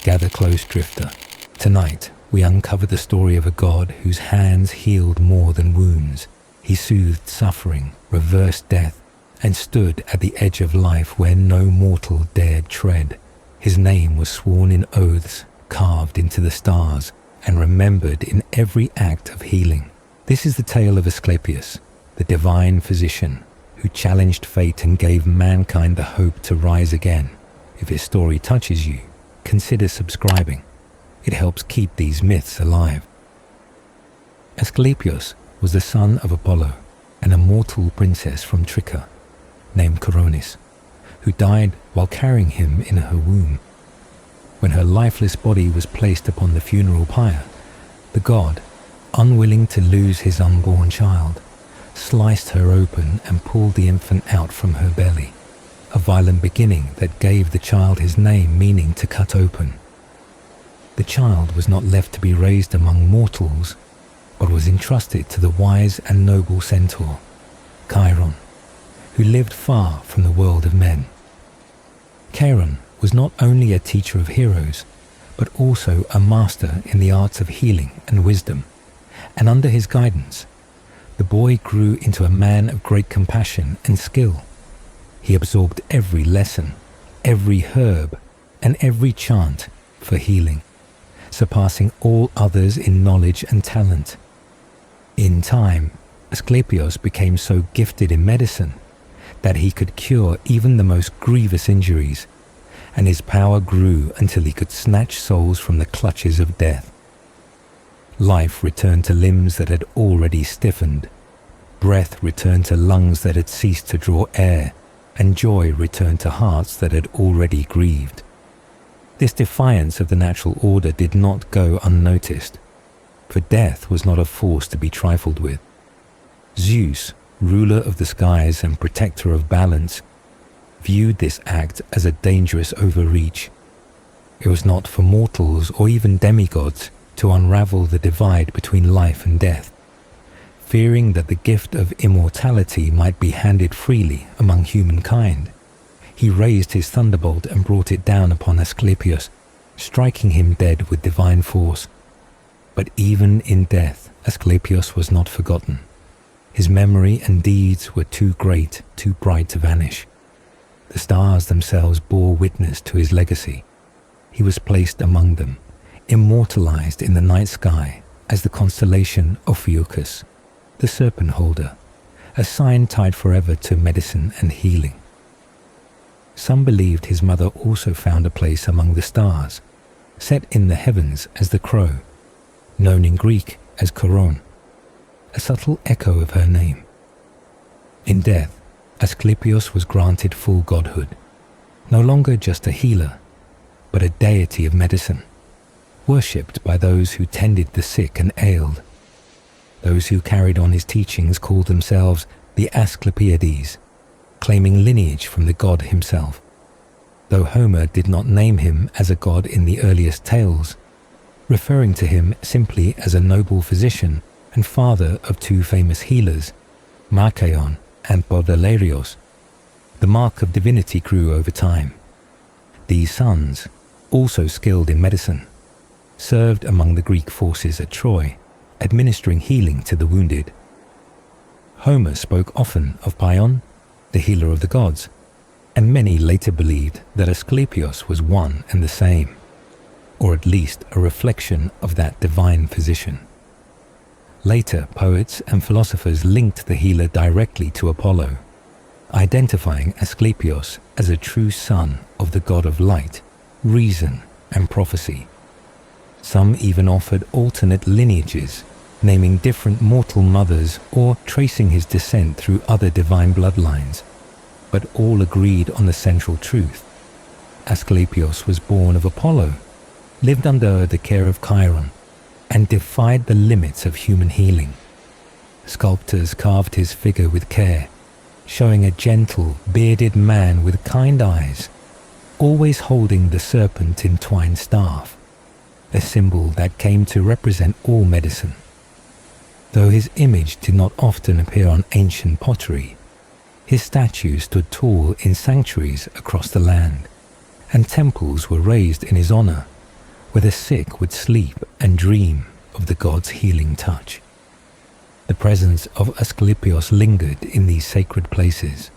Gather close, drifter. Tonight, we uncover the story of a God whose hands healed more than wounds. He soothed suffering, reversed death, and stood at the edge of life where no mortal dared tread. His name was sworn in oaths, carved into the stars, and remembered in every act of healing. This is the tale of Asclepius, the divine physician, who challenged fate and gave mankind the hope to rise again. If his story touches you, consider subscribing. It helps keep these myths alive. Asclepius was the son of Apollo and a mortal princess from Tricca named Coronis, who died while carrying him in her womb. When her lifeless body was placed upon the funeral pyre, the god, unwilling to lose his unborn child, sliced her open and pulled the infant out from her belly, a violent beginning that gave the child his name, meaning to cut open. The child was not left to be raised among mortals, but was entrusted to the wise and noble centaur, Chiron, who lived far from the world of men. Chiron was not only a teacher of heroes, but also a master in the arts of healing and wisdom, and under his guidance, the boy grew into a man of great compassion and skill. He absorbed every lesson, every herb, and every chant for healing, surpassing all others in knowledge and talent. In time, Asclepius became so gifted in medicine that he could cure even the most grievous injuries, and his power grew until he could snatch souls from the clutches of death. Life returned to limbs that had already stiffened, breath returned to lungs that had ceased to draw air, and joy returned to hearts that had already grieved. This defiance of the natural order did not go unnoticed, for death was not a force to be trifled with. Zeus, ruler of the skies and protector of balance, viewed this act as a dangerous overreach. It was not for mortals or even demigods to unravel the divide between life and death. Fearing that the gift of immortality might be handed freely among humankind, he raised his thunderbolt and brought it down upon Asclepius, striking him dead with divine force. But even in death, Asclepius was not forgotten. His memory and deeds were too great, too bright to vanish. The stars themselves bore witness to his legacy. He was placed among them, immortalized in the night sky as the constellation Ophiuchus, the serpent holder, a sign tied forever to medicine and healing. Some believed his mother also found a place among the stars, set in the heavens as the crow, known in Greek as Chiron, a subtle echo of her name. In death, Asclepius was granted full godhood, no longer just a healer, but a deity of medicine, worshipped by those who tended the sick and ailed. Those who carried on his teachings called themselves the Asclepiades, claiming lineage from the god himself. Though Homer did not name him as a god in the earliest tales, referring to him simply as a noble physician and father of two famous healers, Machaon and Baudelairios, the mark of divinity grew over time. These sons, also skilled in medicine, served among the Greek forces at Troy, administering healing to the wounded. Homer spoke often of Paeon, the healer of the gods, and many later believed that Asclepius was one and the same, or at least a reflection of that divine physician. Later, poets and philosophers linked the healer directly to Apollo, identifying Asclepius as a true son of the god of light, reason, and prophecy. Some even offered alternate lineages, naming different mortal mothers or tracing his descent through other divine bloodlines, but all agreed on the central truth. Asclepius was born of Apollo, lived under the care of Chiron, and defied the limits of human healing. Sculptors carved his figure with care, showing a gentle, bearded man with kind eyes, always holding the serpent-entwined staff, a symbol that came to represent all medicine. Though his image did not often appear on ancient pottery, his statue stood tall in sanctuaries across the land, and temples were raised in his honor, where the sick would sleep and dream of the god's healing touch. The presence of Asclepios lingered in these sacred places,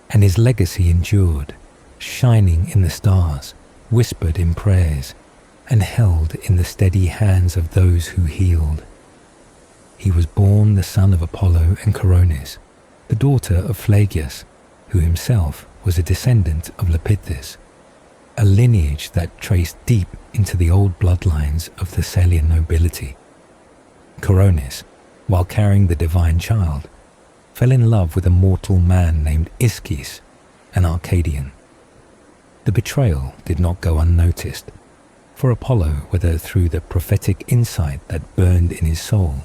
and his legacy endured, shining in the stars, whispered in prayers, and held in the steady hands of those who healed. He was born the son of Apollo and Coronis, the daughter of Phlegyas, who himself was a descendant of Lepidus, a lineage that traced deep into the old bloodlines of the Thessalian nobility. Coronis, while carrying the divine child, fell in love with a mortal man named Ischys, an Arcadian. The betrayal did not go unnoticed, for Apollo, whether through the prophetic insight that burned in his soul,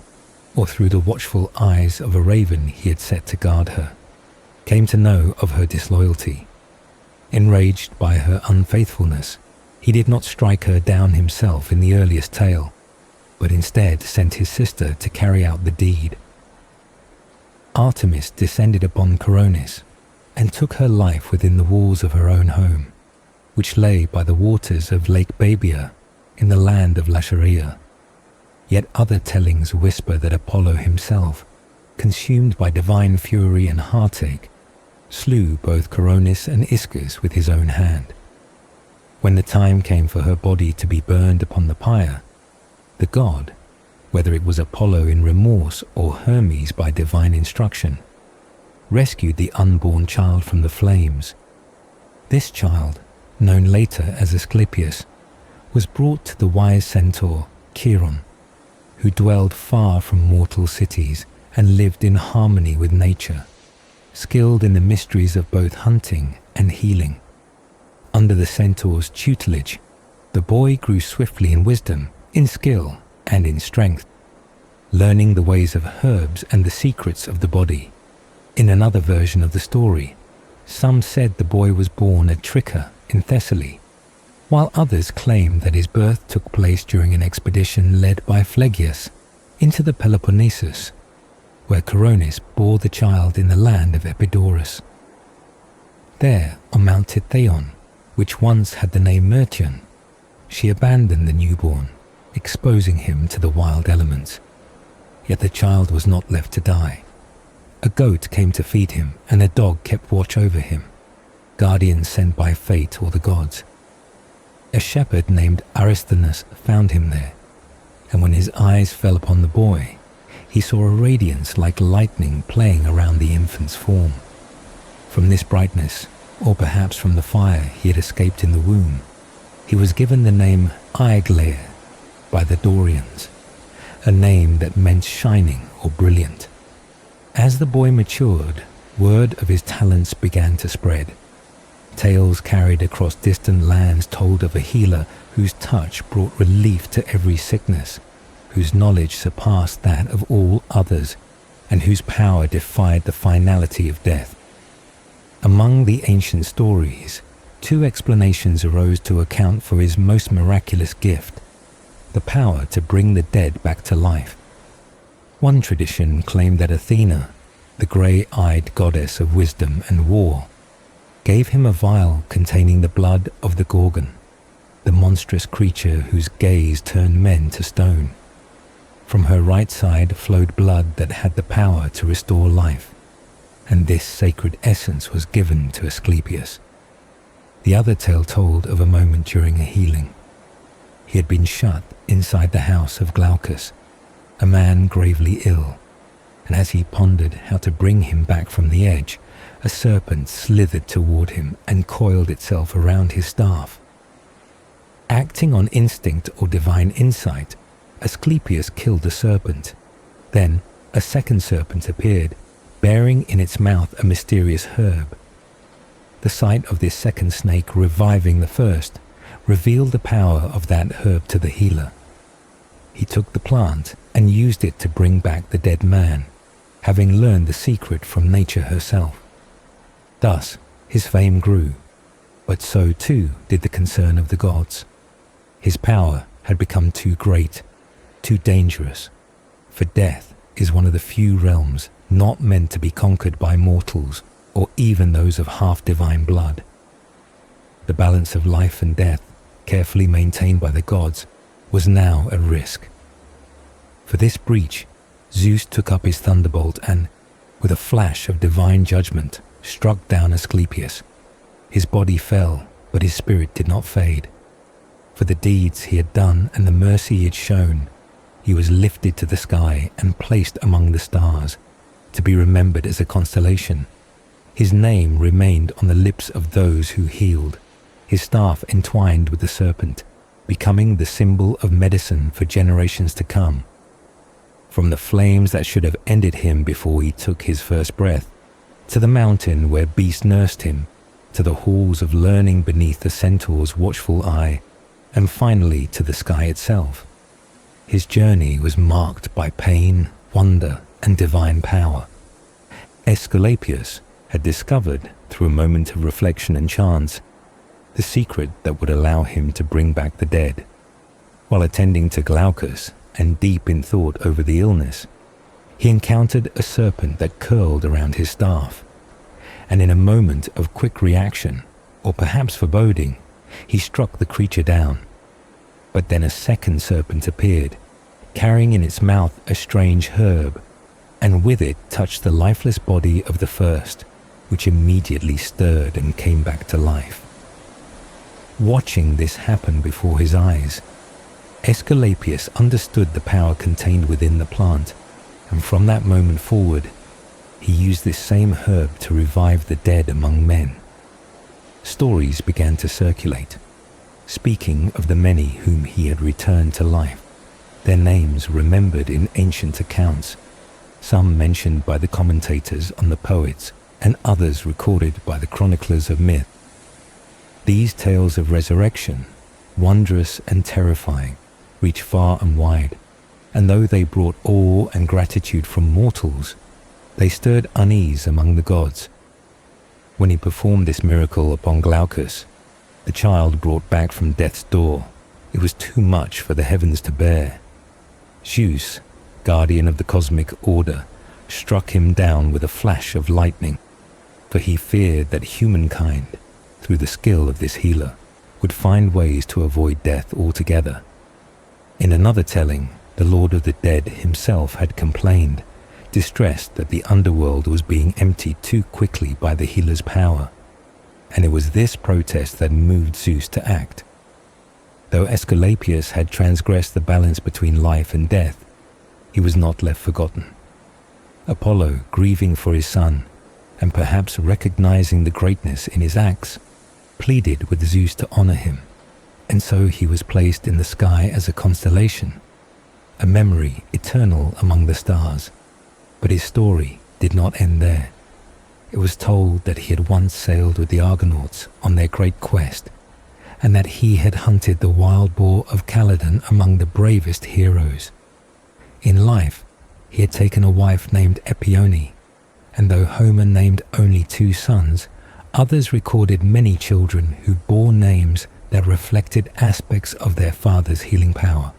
or through the watchful eyes of a raven he had set to guard her, came to know of her disloyalty. Enraged by her unfaithfulness, he did not strike her down himself in the earliest tale, but instead sent his sister to carry out the deed. Artemis descended upon Coronis and took her life within the walls of her own home, which lay by the waters of Lake Babia in the land of Lacharia. Yet other tellings whisper that Apollo himself, consumed by divine fury and heartache, slew both Coronis and Ischys with his own hand. When the time came for her body to be burned upon the pyre, the god, whether it was Apollo in remorse or Hermes by divine instruction, rescued the unborn child from the flames. This child, known later as Asclepius, was brought to the wise centaur Chiron, who dwelled far from mortal cities and lived in harmony with nature, skilled in the mysteries of both hunting and healing. Under the centaur's tutelage, the boy grew swiftly in wisdom, in skill, and in strength, learning the ways of herbs and the secrets of the body. In another version of the story, some said the boy was born at Tricca in Thessaly, while others claim that his birth took place during an expedition led by Phlegyas into the Peloponnesus, where Coronis bore the child in the land of Epidaurus. There, on Mount Tithaion, which once had the name Myrtion, she abandoned the newborn, exposing him to the wild elements. Yet the child was not left to die. A goat came to feed him, and a dog kept watch over him, guardians sent by fate or the gods. A shepherd named Aristonus found him there, and when his eyes fell upon the boy, he saw a radiance like lightning playing around the infant's form. From this brightness, or perhaps from the fire he had escaped in the womb, he was given the name Aeglair by the Dorians, a name that meant shining or brilliant. As the boy matured, word of his talents began to spread. Tales carried across distant lands told of a healer whose touch brought relief to every sickness, whose knowledge surpassed that of all others, and whose power defied the finality of death. Among the ancient stories, two explanations arose to account for his most miraculous gift, the power to bring the dead back to life. One tradition claimed that Athena, the grey-eyed goddess of wisdom and war, gave him a vial containing the blood of the Gorgon, the monstrous creature whose gaze turned men to stone. From her right side flowed blood that had the power to restore life, and this sacred essence was given to Asclepius. The other tale told of a moment during a healing. He had been shut inside the house of Glaucus, a man gravely ill, and as he pondered how to bring him back from the edge, a serpent slithered toward him and coiled itself around his staff. Acting on instinct or divine insight, Asclepius killed the serpent. Then a second serpent appeared, bearing in its mouth a mysterious herb. The sight of this second snake reviving the first revealed the power of that herb to the healer. He took the plant and used it to bring back the dead man, having learned the secret from nature herself. Thus his fame grew, but so too did the concern of the gods. His power had become too great, too dangerous, for death is one of the few realms not meant to be conquered by mortals or even those of half-divine blood. The balance of life and death carefully maintained by the gods, was now at risk. For this breach, Zeus took up his thunderbolt and, with a flash of divine judgment, struck down Asclepius. His body fell, but his spirit did not fade. For the deeds he had done and the mercy he had shown, he was lifted to the sky and placed among the stars, to be remembered as a constellation. His name remained on the lips of those who healed, his staff entwined with the serpent, becoming the symbol of medicine for generations to come. From the flames that should have ended him before he took his first breath, to the mountain where beasts nursed him, to the halls of learning beneath the centaur's watchful eye, and finally to the sky itself. His journey was marked by pain, wonder, and divine power. Aesculapius had discovered, through a moment of reflection and chance, the secret that would allow him to bring back the dead. While attending to Glaucus and deep in thought over the illness, he encountered a serpent that curled around his staff, and in a moment of quick reaction, or perhaps foreboding, he struck the creature down. But then a second serpent appeared, carrying in its mouth a strange herb, and with it touched the lifeless body of the first, which immediately stirred and came back to life. Watching this happen before his eyes, Aesculapius understood the power contained within the plant, and from that moment forward, he used this same herb to revive the dead among men. Stories began to circulate, speaking of the many whom he had returned to life, their names remembered in ancient accounts, some mentioned by the commentators on the poets, and others recorded by the chroniclers of myth. These tales of resurrection, wondrous and terrifying, reached far and wide, and though they brought awe and gratitude from mortals, they stirred unease among the gods. When he performed this miracle upon Glaucus, the child brought back from death's door, it was too much for the heavens to bear. Zeus, guardian of the cosmic order, struck him down with a flash of lightning, for he feared that humankind, through the skill of this healer, would find ways to avoid death altogether. In another telling, the Lord of the Dead himself had complained, distressed that the underworld was being emptied too quickly by the healer's power, and it was this protest that moved Zeus to act. Though Aesculapius had transgressed the balance between life and death, he was not left forgotten. Apollo, grieving for his son, and perhaps recognizing the greatness in his acts, pleaded with Zeus to honor him, and so he was placed in the sky as a constellation, a memory eternal among the stars. But his story did not end there. It was told that he had once sailed with the Argonauts on their great quest, and that he had hunted the wild boar of Calydon among the bravest heroes. In life, he had taken a wife named Epione, and though Homer named only 2 sons, others recorded many children who bore names that reflected aspects of their father's healing power.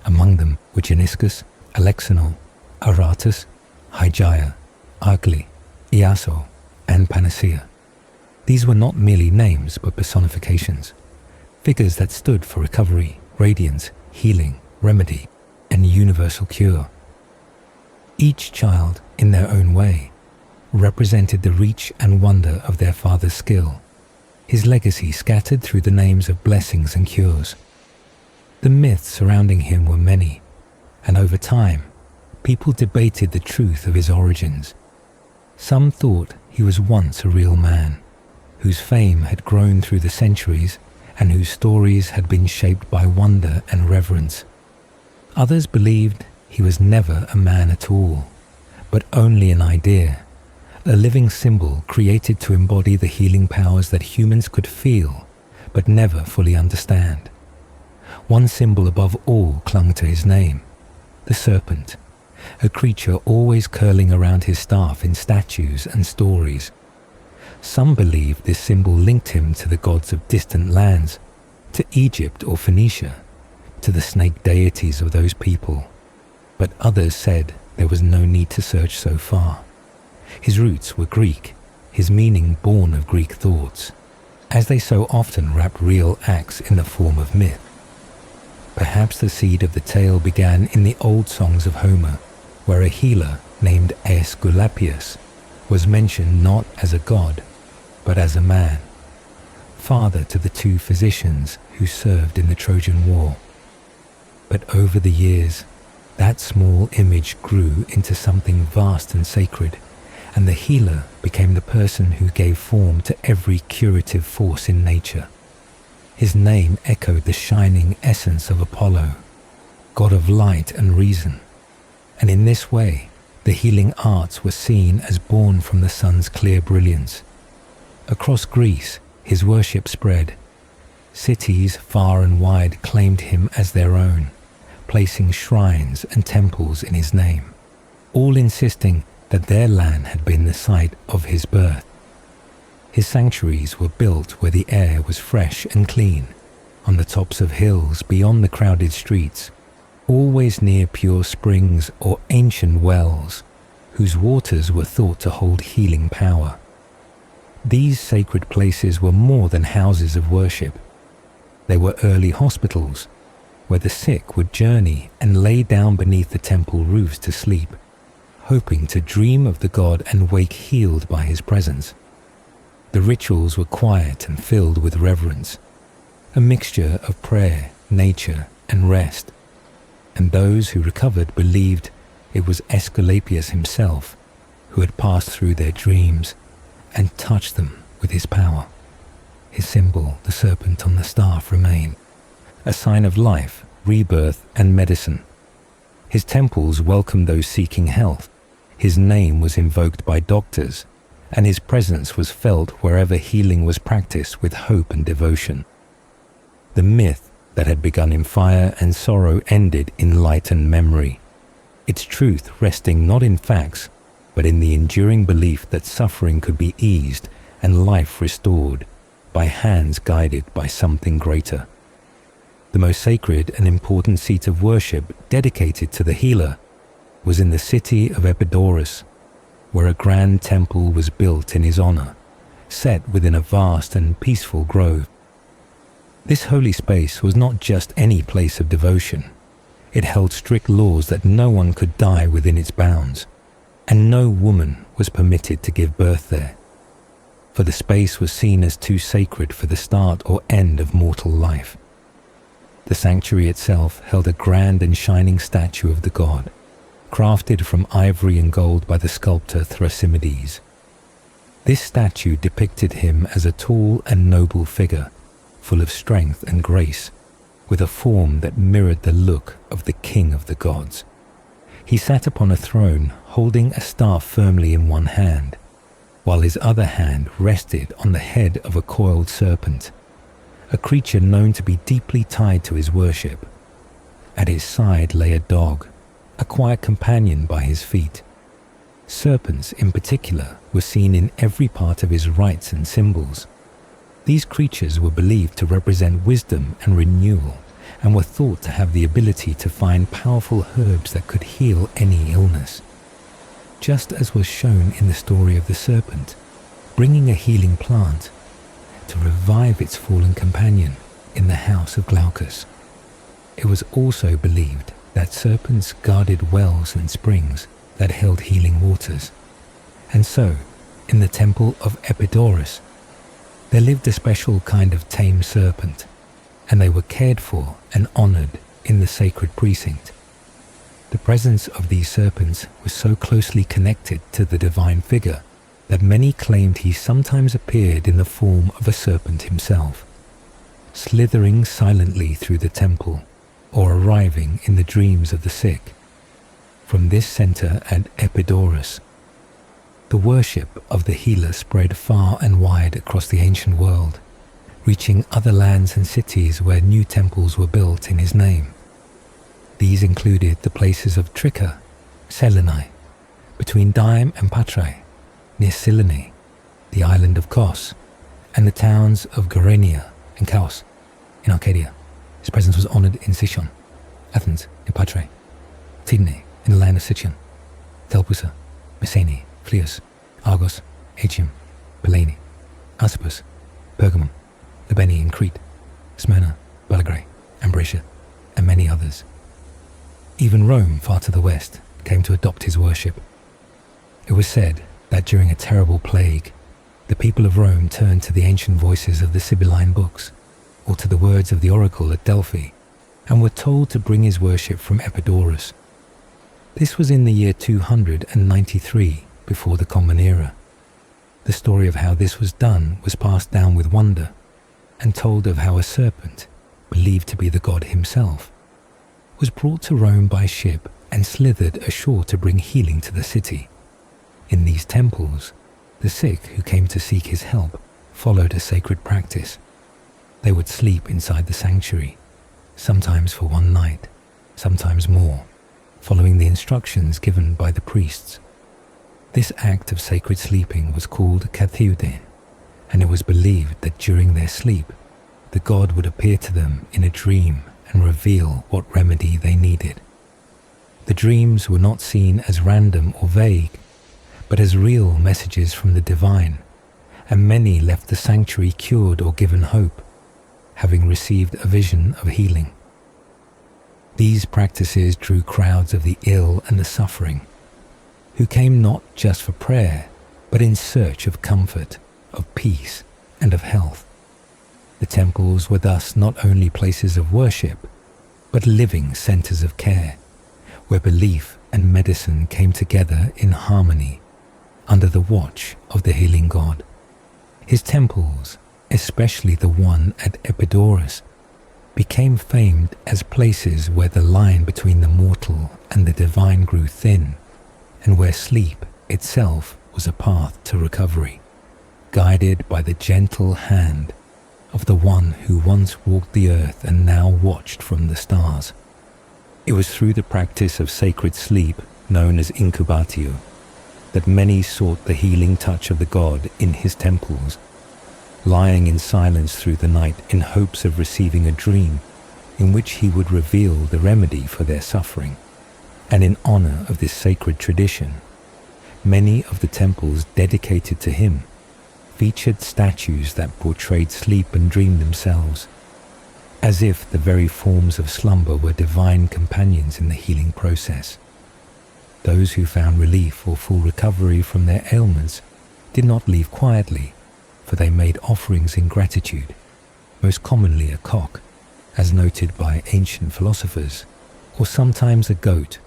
Among them were Geniscus, Alexinol, Aratus, Hygeia, Agli, Iaso, and Panacea. These were not merely names but personifications, figures that stood for recovery, radiance, healing, remedy, and universal cure. Each child, in their own way, represented the reach and wonder of their father's skill, his legacy scattered through the names of blessings and cures. The myths surrounding him were many, and over time, people debated the truth of his origins. Some thought he was once a real man, whose fame had grown through the centuries and whose stories had been shaped by wonder and reverence. Others believed he was never a man at all, but only an idea, a living symbol created to embody the healing powers that humans could feel but never fully understand. One symbol above all clung to his name, the serpent, a creature always curling around his staff in statues and stories. Some believed this symbol linked him to the gods of distant lands, to Egypt or Phoenicia, to the snake deities of those people. But others said there was no need to search so far. His roots were Greek, his meaning born of Greek thoughts, as they so often wrap real acts in the form of myth. Perhaps the seed of the tale began in the old songs of Homer, where a healer named Aesculapius was mentioned not as a god, but as a man, father to the two physicians who served in the Trojan War. But over the years, that small image grew into something vast and sacred, and the healer became the person who gave form to every curative force in nature. His name echoed the shining essence of Apollo, god of light and reason, and in this way, the healing arts were seen as born from the sun's clear brilliance. Across Greece, his worship spread. Cities far and wide claimed him as their own, placing shrines and temples in his name, all insisting that their land had been the site of his birth. His sanctuaries were built where the air was fresh and clean, on the tops of hills beyond the crowded streets, always near pure springs or ancient wells, whose waters were thought to hold healing power. These sacred places were more than houses of worship. They were early hospitals, where the sick would journey and lay down beneath the temple roofs to sleep, hoping to dream of the god and wake healed by his presence. The rituals were quiet and filled with reverence, a mixture of prayer, nature, and rest, and those who recovered believed it was Aesculapius himself who had passed through their dreams and touched them with his power. His symbol, the serpent on the staff, remained, a sign of life, rebirth, and medicine. His temples welcomed those seeking health. His name was invoked by doctors, and his presence was felt wherever healing was practiced with hope and devotion. The myth that had begun in fire and sorrow ended in light and memory, its truth resting not in facts, but in the enduring belief that suffering could be eased and life restored by hands guided by something greater. The most sacred and important seat of worship dedicated to the healer was in the city of Epidaurus, where a grand temple was built in his honor, set within a vast and peaceful grove. This holy space was not just any place of devotion. It held strict laws that no one could die within its bounds, and no woman was permitted to give birth there, for the space was seen as too sacred for the start or end of mortal life. The sanctuary itself held a grand and shining statue of the god, crafted from ivory and gold by the sculptor Thrasymedes. This statue depicted him as a tall and noble figure, full of strength and grace, with a form that mirrored the look of the king of the gods. He sat upon a throne, holding a staff firmly in one hand, while his other hand rested on the head of a coiled serpent, a creature known to be deeply tied to his worship. At his side lay a dog, a quiet companion by his feet. Serpents, in particular, were seen in every part of his rites and symbols. These creatures were believed to represent wisdom and renewal, and were thought to have the ability to find powerful herbs that could heal any illness. Just as was shown in the story of the serpent, bringing a healing plant to revive its fallen companion in the house of Glaucus. It was also believed that serpents guarded wells and springs that held healing waters. And so, in the temple of Epidaurus, there lived a special kind of tame serpent, and they were cared for and honored in the sacred precinct. The presence of these serpents was so closely connected to the divine figure that many claimed he sometimes appeared in the form of a serpent himself, slithering silently through the temple or arriving in the dreams of the sick. From this center at Epidaurus, the worship of the healer spread far and wide across the ancient world, reaching other lands and cities where new temples were built in his name. These included the places of Tricca, Selene, between Dyme and Patrae, near Cyllene, the island of Kos, and the towns of Gerenia and Chaos in Arcadia. His presence was honored in Sicyon, Athens in Patrae, Tydne in the land of Sicyon, Telpusa, Messene, Phlius, Argos, Aegium, Pellene, Alcippus, Pergamum, the Beni in Crete, Smyrna, Belgrade, Ambracia, and many others. Even Rome, far to the west, came to adopt his worship. It was said that during a terrible plague, the people of Rome turned to the ancient voices of the Sibylline books, or to the words of the oracle at Delphi, and were told to bring his worship from Epidaurus. This was in the year 293 before the Common Era. The story of how this was done was passed down with wonder, and told of how a serpent, believed to be the god himself, was brought to Rome by ship and slithered ashore to bring healing to the city. In these temples, the sick who came to seek his help followed a sacred practice. They would sleep inside the sanctuary, sometimes for one night, sometimes more, following the instructions given by the priests. This act of sacred sleeping was called kathiude, and it was believed that during their sleep, the god would appear to them in a dream and reveal what remedy they needed. The dreams were not seen as random or vague, but as real messages from the divine, and many left the sanctuary cured or given hope, having received a vision of healing. These practices drew crowds of the ill and the suffering, who came not just for prayer, but in search of comfort, of peace, and of health. The temples were thus not only places of worship, but living centers of care, where belief and medicine came together in harmony under the watch of the healing god. His temples, especially the one at Epidaurus, became famed as places where the line between the mortal and the divine grew thin, and where sleep itself was a path to recovery, guided by the gentle hand of the one who once walked the earth and now watched from the stars. It was through the practice of sacred sleep, known as incubatio, that many sought the healing touch of the god in his temples, lying in silence through the night in hopes of receiving a dream in which he would reveal the remedy for their suffering. And in honor of this sacred tradition, many of the temples dedicated to him featured statues that portrayed sleep and dream themselves, as if the very forms of slumber were divine companions in the healing process. Those who found relief or full recovery from their ailments did not leave quietly, for they made offerings in gratitude, most commonly a cock, as noted by ancient philosophers, or sometimes a goat.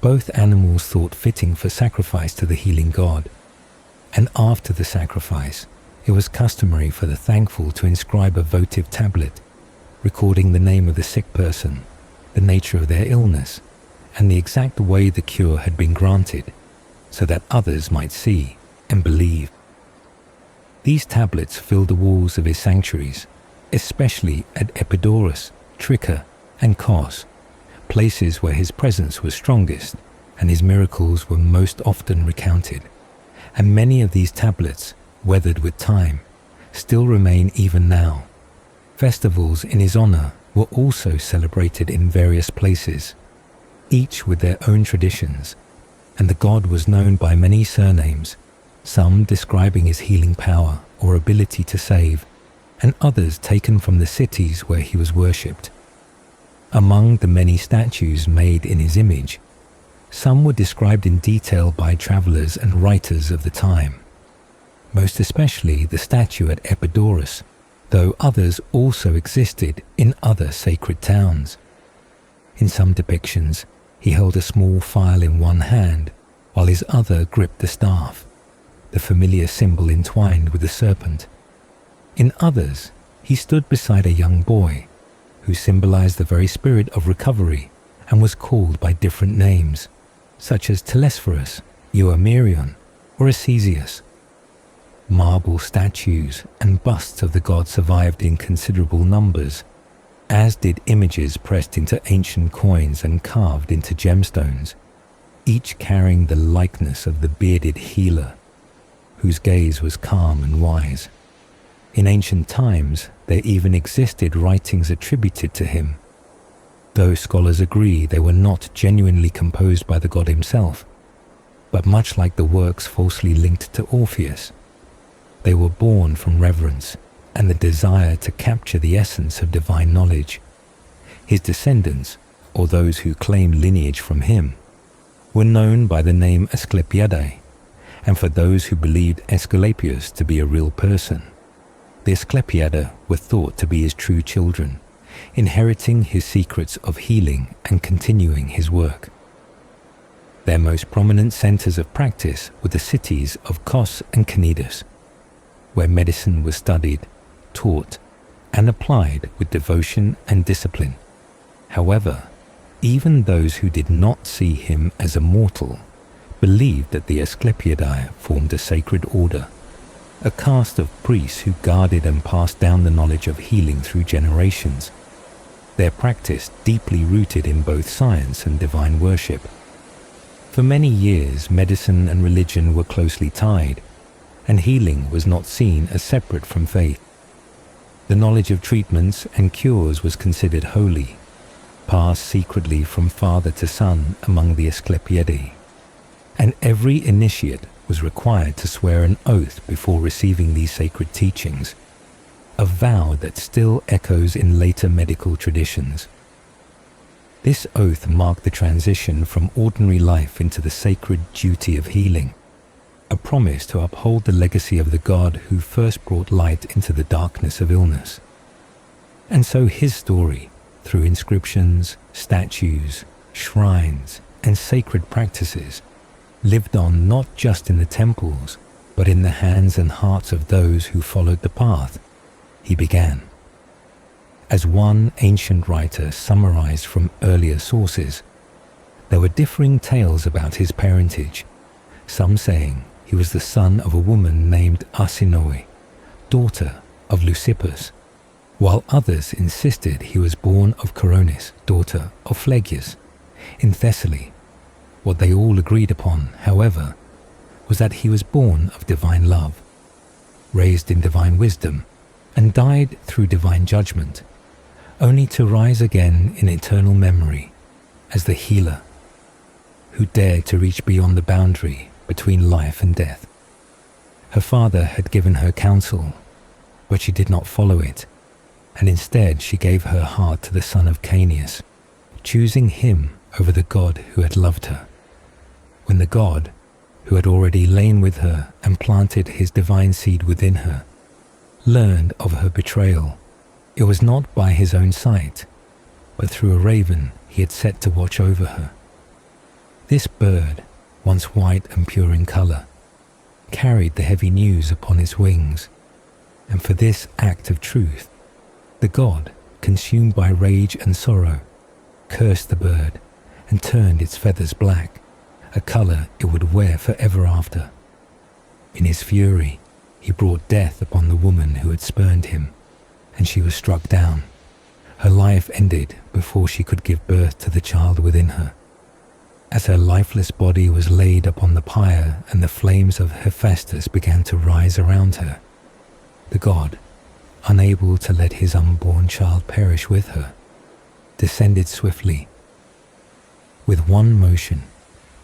Both animals thought fitting for sacrifice to the healing god, and after the sacrifice, it was customary for the thankful to inscribe a votive tablet, recording the name of the sick person, the nature of their illness, and the exact way the cure had been granted, so that others might see and believe. These tablets filled the walls of his sanctuaries, especially at Epidaurus, Tricca, and Kos, places where his presence was strongest and his miracles were most often recounted. And many of these tablets, weathered with time, still remain even now. Festivals in his honor were also celebrated in various places, each with their own traditions, and the god was known by many surnames, some describing his healing power or ability to save, and others taken from the cities where he was worshipped. Among the many statues made in his image, some were described in detail by travelers and writers of the time, most especially the statue at Epidaurus, though others also existed in other sacred towns. In some depictions, he held a small phial in one hand, while his other gripped the staff, the familiar symbol entwined with the serpent. In others, he stood beside a young boy, who symbolized the very spirit of recovery and was called by different names, such as Telesphorus, Euamerion, or Ascesius. Marble statues and busts of the god survived in considerable numbers, as did images pressed into ancient coins and carved into gemstones, each carrying the likeness of the bearded healer, whose gaze was calm and wise. In ancient times, there even existed writings attributed to him, though scholars agree they were not genuinely composed by the god himself, but much like the works falsely linked to Orpheus, they were born from reverence and the desire to capture the essence of divine knowledge. His descendants, or those who claim lineage from him, were known by the name Asclepiadae, and for those who believed Aesculapius to be a real person, the Asclepiadae were thought to be his true children, inheriting his secrets of healing and continuing his work. Their most prominent centers of practice were the cities of Kos and Cnidus, where medicine was studied, taught, and applied with devotion and discipline. However, even those who did not see him as a mortal believed that the Asclepiadae formed a sacred order, a caste of priests who guarded and passed down the knowledge of healing through generations, their practice deeply rooted in both science and divine worship. For many years, medicine and religion were closely tied, and healing was not seen as separate from faith. The knowledge of treatments and cures was considered holy, passed secretly from father to son among the Asclepiadae, and every initiate was required to swear an oath before receiving these sacred teachings, a vow that still echoes in later medical traditions. This oath marked the transition from ordinary life into the sacred duty of healing, a promise to uphold the legacy of the God who first brought light into the darkness of illness. And so his story, through inscriptions, statues, shrines, and sacred practices, lived on not just in the temples, but in the hands and hearts of those who followed the path he began. As one ancient writer summarized from earlier sources, there were differing tales about his parentage, some saying he was the son of a woman named Arsinoe, daughter of Leucippus, while others insisted he was born of Coronis, daughter of Phlegias, in Thessaly. What they all agreed upon, however, was that he was born of divine love, raised in divine wisdom, and died through divine judgment, only to rise again in eternal memory as the healer who dared to reach beyond the boundary between life and death. Her father had given her counsel, but she did not follow it, and instead she gave her heart to the son of Caeneus, choosing him over the God who had loved her. When the God, who had already lain with her and planted his divine seed within her, learned of her betrayal, it was not by his own sight, but through a raven he had set to watch over her. This bird, once white and pure in color, carried the heavy news upon its wings, and for this act of truth, the God, consumed by rage and sorrow, cursed the bird and turned its feathers black, a color it would wear forever after. In his fury, he brought death upon the woman who had spurned him, and she was struck down. Her life ended before she could give birth to the child within her. As her lifeless body was laid upon the pyre and the flames of Hephaestus began to rise around her, the god, unable to let his unborn child perish with her, descended swiftly. With one motion,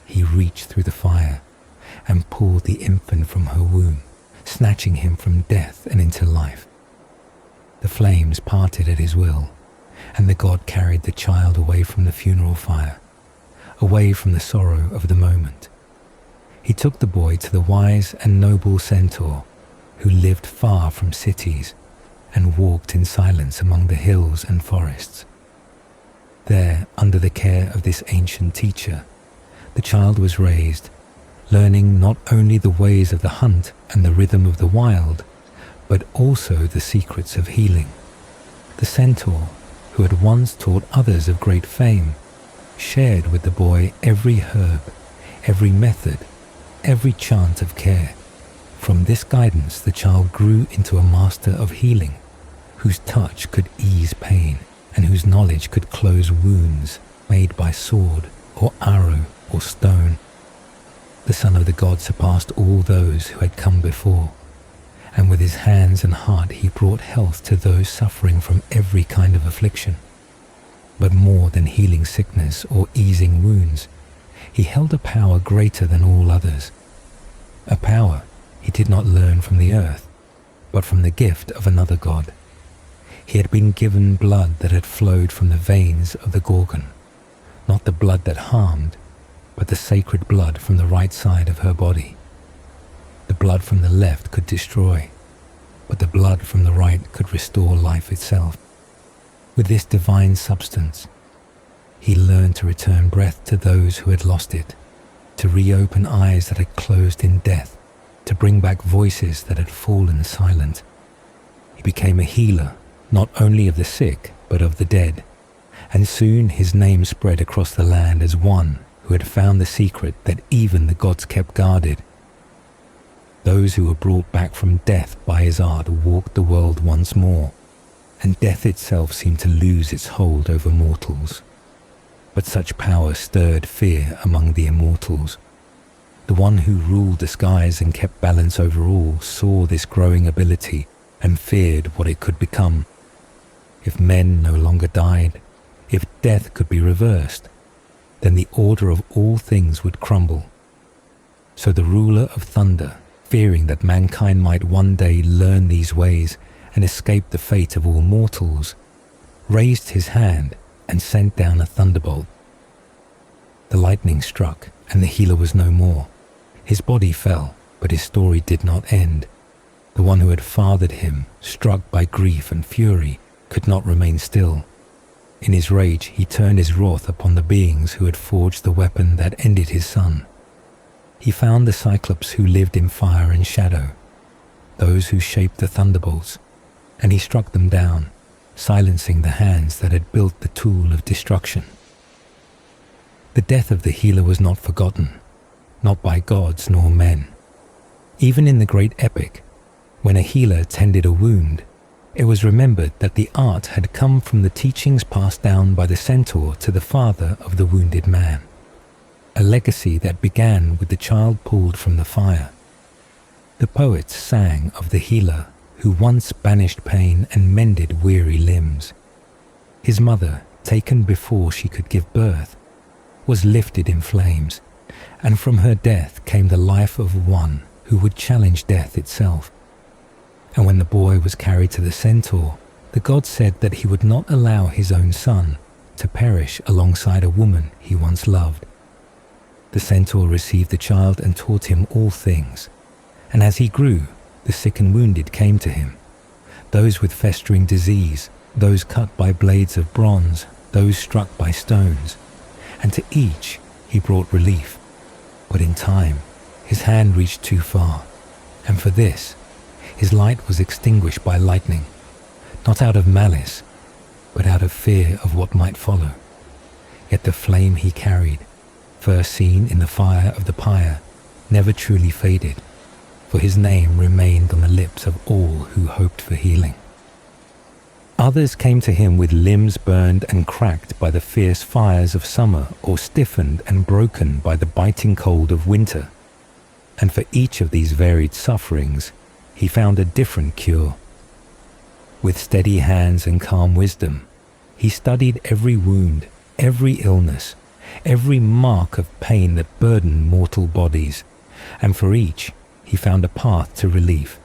he reached through the fire and pulled the infant from her womb, snatching him from death and into life. The flames parted at his will, and the god carried the child away from the funeral fire, away from the sorrow of the moment. He took the boy to the wise and noble centaur, who lived far from cities and walked in silence among the hills and forests. There, under the care of this ancient teacher, the child was raised, learning not only the ways of the hunt and the rhythm of the wild, but also the secrets of healing. The centaur, who had once taught others of great fame, shared with the boy every herb, every method, every chant of care. From this guidance, the child grew into a master of healing, whose touch could ease pain and whose knowledge could close wounds made by sword or arrow or stone. The son of the god surpassed all those who had come before, and with his hands and heart he brought health to those suffering from every kind of affliction. But more than healing sickness or easing wounds, he held a power greater than all others, a power he did not learn from the earth, but from the gift of another god. He had been given blood that had flowed from the veins of the Gorgon, not the blood that harmed, but the sacred blood from the right side of her body. The blood from the left could destroy, but the blood from the right could restore life itself. With this divine substance, he learned to return breath to those who had lost it, to reopen eyes that had closed in death, to bring back voices that had fallen silent. He became a healer, not only of the sick, but of the dead, and soon his name spread across the land as one who had found the secret that even the gods kept guarded. Those who were brought back from death by his art walked the world once more, and death itself seemed to lose its hold over mortals. But such power stirred fear among the immortals. The one who ruled the skies and kept balance over all saw this growing ability and feared what it could become. If men no longer died, if death could be reversed, then the order of all things would crumble. So the ruler of thunder, fearing that mankind might one day learn these ways and escape the fate of all mortals, raised his hand and sent down a thunderbolt. The lightning struck, and the healer was no more. His body fell, but his story did not end. The one who had fathered him, struck by grief and fury, could not remain still. In his rage, he turned his wrath upon the beings who had forged the weapon that ended his son. He found the Cyclops who lived in fire and shadow, those who shaped the thunderbolts, and he struck them down, silencing the hands that had built the tool of destruction. The death of the healer was not forgotten, not by gods nor men. Even in the great epic, when a healer tended a wound, it was remembered that the art had come from the teachings passed down by the centaur to the father of the wounded man, a legacy that began with the child pulled from the fire. The poets sang of the healer who once banished pain and mended weary limbs. His mother, taken before she could give birth, was lifted in flames, and from her death came the life of one who would challenge death itself. And when the boy was carried to the centaur, the god said that he would not allow his own son to perish alongside a woman he once loved. The centaur received the child and taught him all things, and as he grew, the sick and wounded came to him, those with festering disease, those cut by blades of bronze, those struck by stones, and to each he brought relief. But in time, his hand reached too far, and for this, his light was extinguished by lightning, not out of malice, but out of fear of what might follow. Yet the flame he carried, first seen in the fire of the pyre, never truly faded, for his name remained on the lips of all who hoped for healing. Others came to him with limbs burned and cracked by the fierce fires of summer, or stiffened and broken by the biting cold of winter. And for each of these varied sufferings, he found a different cure. With steady hands and calm wisdom, he studied every wound, every illness, every mark of pain that burdened mortal bodies, and for each he found a path to relief.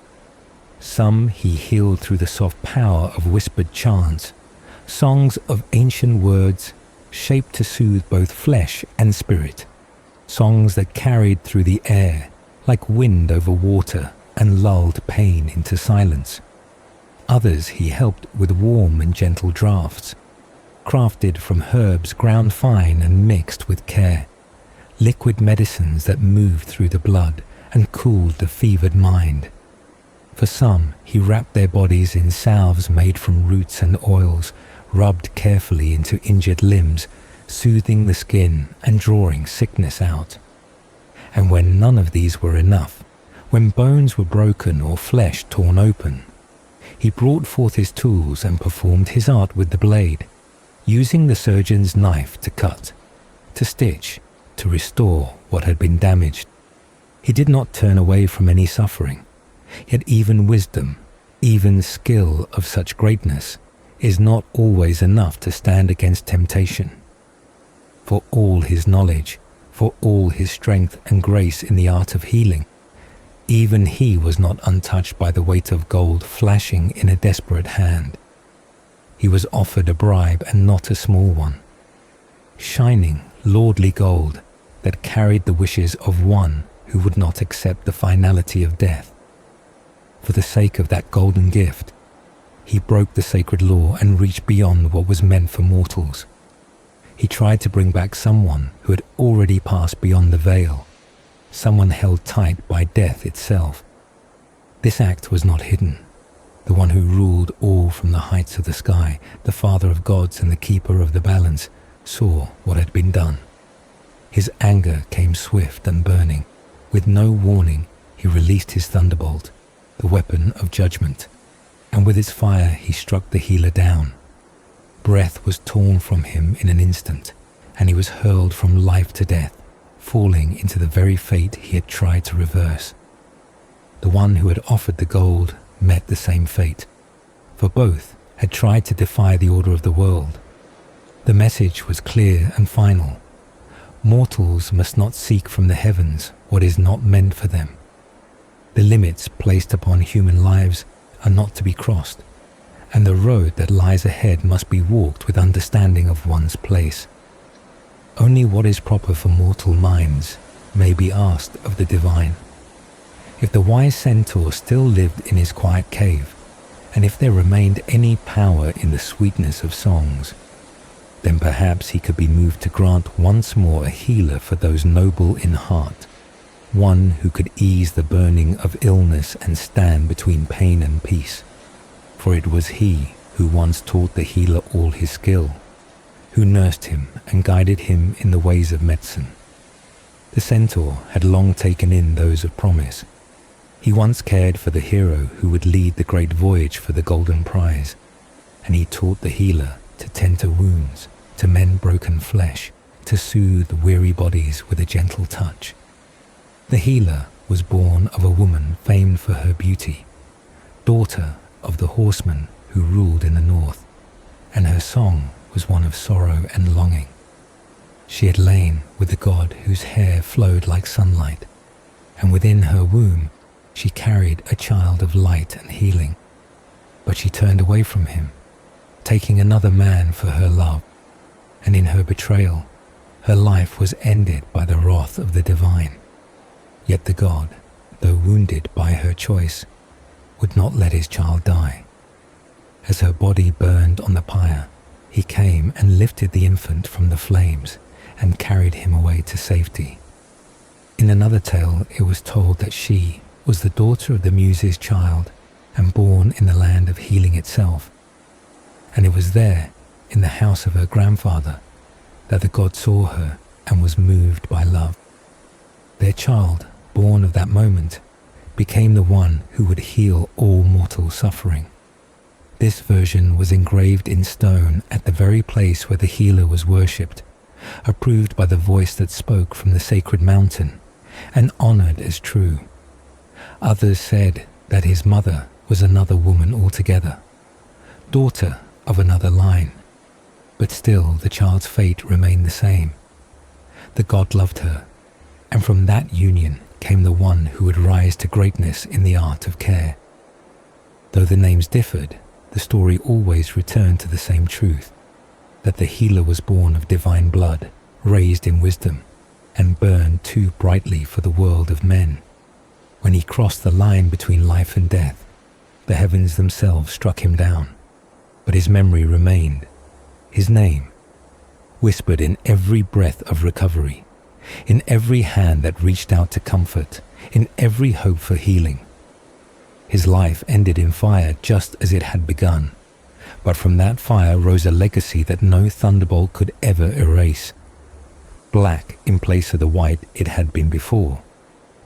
Some he healed through the soft power of whispered chants, songs of ancient words shaped to soothe both flesh and spirit, songs that carried through the air like wind over water and lulled pain into silence. Others he helped with warm and gentle draughts, crafted from herbs ground fine and mixed with care, liquid medicines that moved through the blood and cooled the fevered mind. For some, he wrapped their bodies in salves made from roots and oils, rubbed carefully into injured limbs, soothing the skin and drawing sickness out. And when none of these were enough, when bones were broken or flesh torn open, he brought forth his tools and performed his art with the blade, using the surgeon's knife to cut, to stitch, to restore what had been damaged. He did not turn away from any suffering, yet even wisdom, even skill of such greatness, is not always enough to stand against temptation. For all his knowledge, for all his strength and grace in the art of healing, Even he was not untouched by the weight of gold flashing in a desperate hand. He was offered a bribe, and not a small one. Shining, lordly gold that carried the wishes of one who would not accept the finality of death. For the sake of that golden gift, he broke the sacred law and reached beyond what was meant for mortals. He tried to bring back someone who had already passed beyond the veil, someone held tight by death itself. This act was not hidden. The one who ruled all from the heights of the sky, the Father of gods and the keeper of the balance, saw what had been done. His anger came swift and burning. With no warning, he released his thunderbolt, the weapon of judgment, and with its fire he struck the healer down. Breath was torn from him in an instant, and he was hurled from life to death, falling into the very fate he had tried to reverse. The one who had offered the gold met the same fate, for both had tried to defy the order of the world. The message was clear and final. Mortals must not seek from the heavens what is not meant for them. The limits placed upon human lives are not to be crossed, and the road that lies ahead must be walked with understanding of one's place. Only what is proper for mortal minds may be asked of the divine. If the wise centaur still lived in his quiet cave, and if there remained any power in the sweetness of songs, then perhaps he could be moved to grant once more a healer for those noble in heart, one who could ease the burning of illness and stand between pain and peace. For it was he who once taught the healer all his skill, who nursed him and guided him in the ways of medicine. The centaur had long taken in those of promise. He once cared for the hero who would lead the great voyage for the golden prize, and he taught the healer to tend to wounds, to mend broken flesh, to soothe weary bodies with a gentle touch. The healer was born of a woman famed for her beauty, daughter of the horseman who ruled in the north, and her song was one of sorrow and longing. She had lain with the god whose hair flowed like sunlight, and within her womb she carried a child of light and healing. But she turned away from him, taking another man for her love, and in her betrayal, her life was ended by the wrath of the divine. Yet the god, though wounded by her choice, would not let his child die. As her body burned on the pyre, he came and lifted the infant from the flames and carried him away to safety. In another tale, it was told that she was the daughter of the Muse's child and born in the land of healing itself. And it was there, in the house of her grandfather, that the god saw her and was moved by love. Their child, born of that moment, became the one who would heal all mortal suffering. This version was engraved in stone at the very place where the healer was worshipped, approved by the voice that spoke from the sacred mountain, and honored as true. Others said that his mother was another woman altogether, daughter of another line, but still the child's fate remained the same. The god loved her, and from that union came the one who would rise to greatness in the art of care. Though the names differed, the story always returned to the same truth, that the healer was born of divine blood, raised in wisdom, and burned too brightly for the world of men. When he crossed the line between life and death, the heavens themselves struck him down, but his memory remained, his name, whispered in every breath of recovery, in every hand that reached out to comfort, in every hope for healing. His life ended in fire just as it had begun, but from that fire rose a legacy that no thunderbolt could ever erase. Black in place of the white it had been before,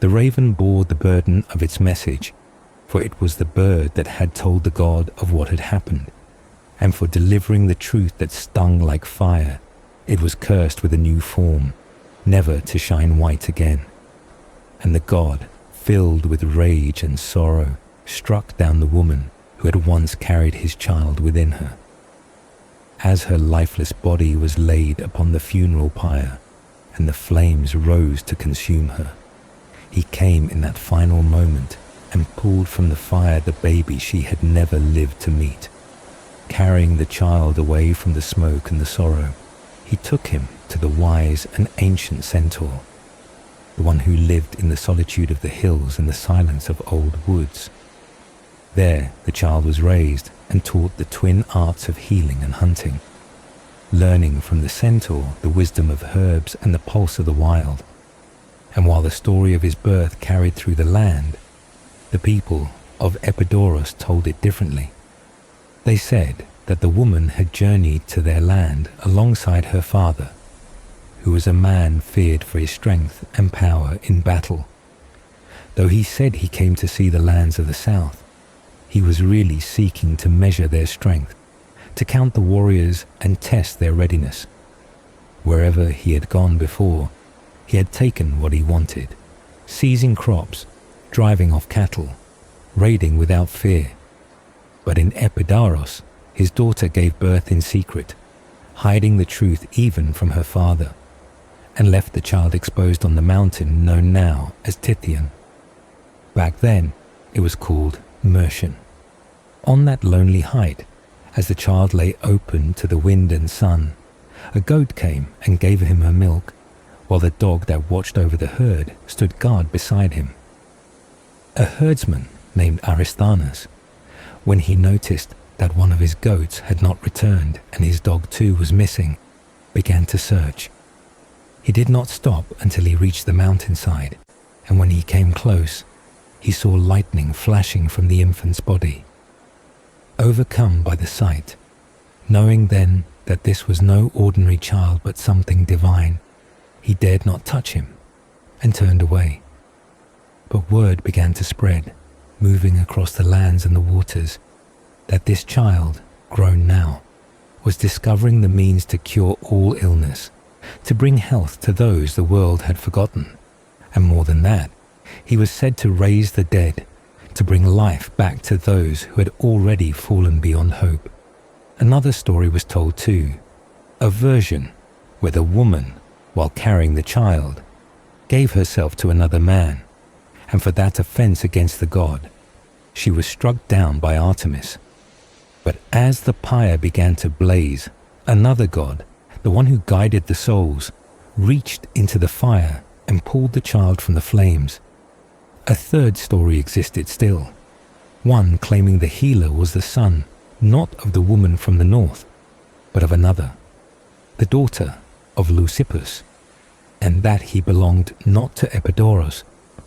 the raven bore the burden of its message, for it was the bird that had told the god of what had happened, and for delivering the truth that stung like fire, it was cursed with a new form, never to shine white again. And the god, filled with rage and sorrow, struck down the woman who had once carried his child within her. As her lifeless body was laid upon the funeral pyre, and the flames rose to consume her, He came in that final moment and pulled from the fire the baby she had never lived to meet. Carrying the child away from the smoke and the sorrow, he took him to the wise and ancient centaur, the one who lived in the solitude of the hills and the silence of old woods. There the child was raised and taught the twin arts of healing and hunting, learning from the centaur the wisdom of herbs and the pulse of the wild. And while the story of his birth carried through the land, the people of Epidaurus told it differently. They said that the woman had journeyed to their land alongside her father, who was a man feared for his strength and power in battle. Though he said he came to see the lands of the south, he was really seeking to measure their strength, to count the warriors and test their readiness. Wherever he had gone before, he had taken what he wanted, seizing crops, driving off cattle, raiding without fear. But in Epidaurus, his daughter gave birth in secret, hiding the truth even from her father, and left the child exposed on the mountain known now as Tithian. Back then, it was called Mercian. On that lonely height, as the child lay open to the wind and sun, a goat came and gave him her milk, while the dog that watched over the herd stood guard beside him. A herdsman named Aristhanes, when he noticed that one of his goats had not returned and his dog too was missing, began to search. He did not stop until he reached the mountainside, and when he came close, he saw lightning flashing from the infant's body. Overcome by the sight, knowing then that this was no ordinary child but something divine, he dared not touch him and turned away. But word began to spread, moving across the lands and the waters, that this child, grown now, was discovering the means to cure all illness, to bring health to those the world had forgotten. And more than that, he was said to raise the dead, to bring life back to those who had already fallen beyond hope. Another story was told too, a version where the woman, while carrying the child, gave herself to another man, and for that offense against the god, she was struck down by Artemis. But as the pyre began to blaze, another god, the one who guided the souls, reached into the fire and pulled the child from the flames. A third story existed still, one claiming the healer was the son, not of the woman from the north, but of another, the daughter of Leucippus, and that he belonged not to Epidaurus,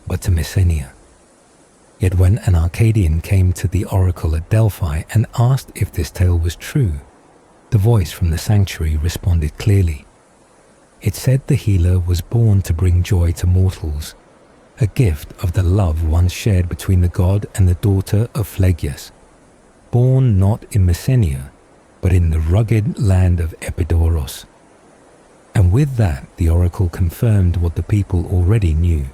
but to Messenia. Yet when an Arcadian came to the oracle at Delphi and asked if this tale was true, the voice from the sanctuary responded clearly. It said the healer was born to bring joy to mortals, a gift of the love once shared between the god and the daughter of Phlegias, born not in Messenia, but in the rugged land of Epidaurus. And with that, the oracle confirmed what the people already knew,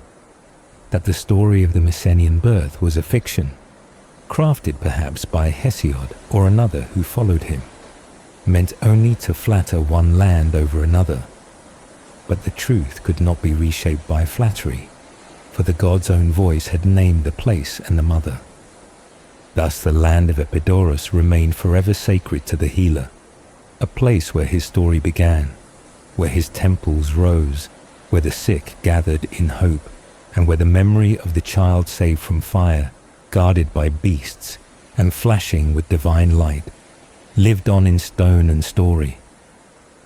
that the story of the Messenian birth was a fiction, crafted perhaps by Hesiod or another who followed him, meant only to flatter one land over another. But the truth could not be reshaped by flattery, for the god's own voice had named the place and the mother. Thus the land of Epidaurus remained forever sacred to the healer, a place where his story began, where his temples rose, where the sick gathered in hope, and where the memory of the child saved from fire, guarded by beasts, and flashing with divine light, lived on in stone and story.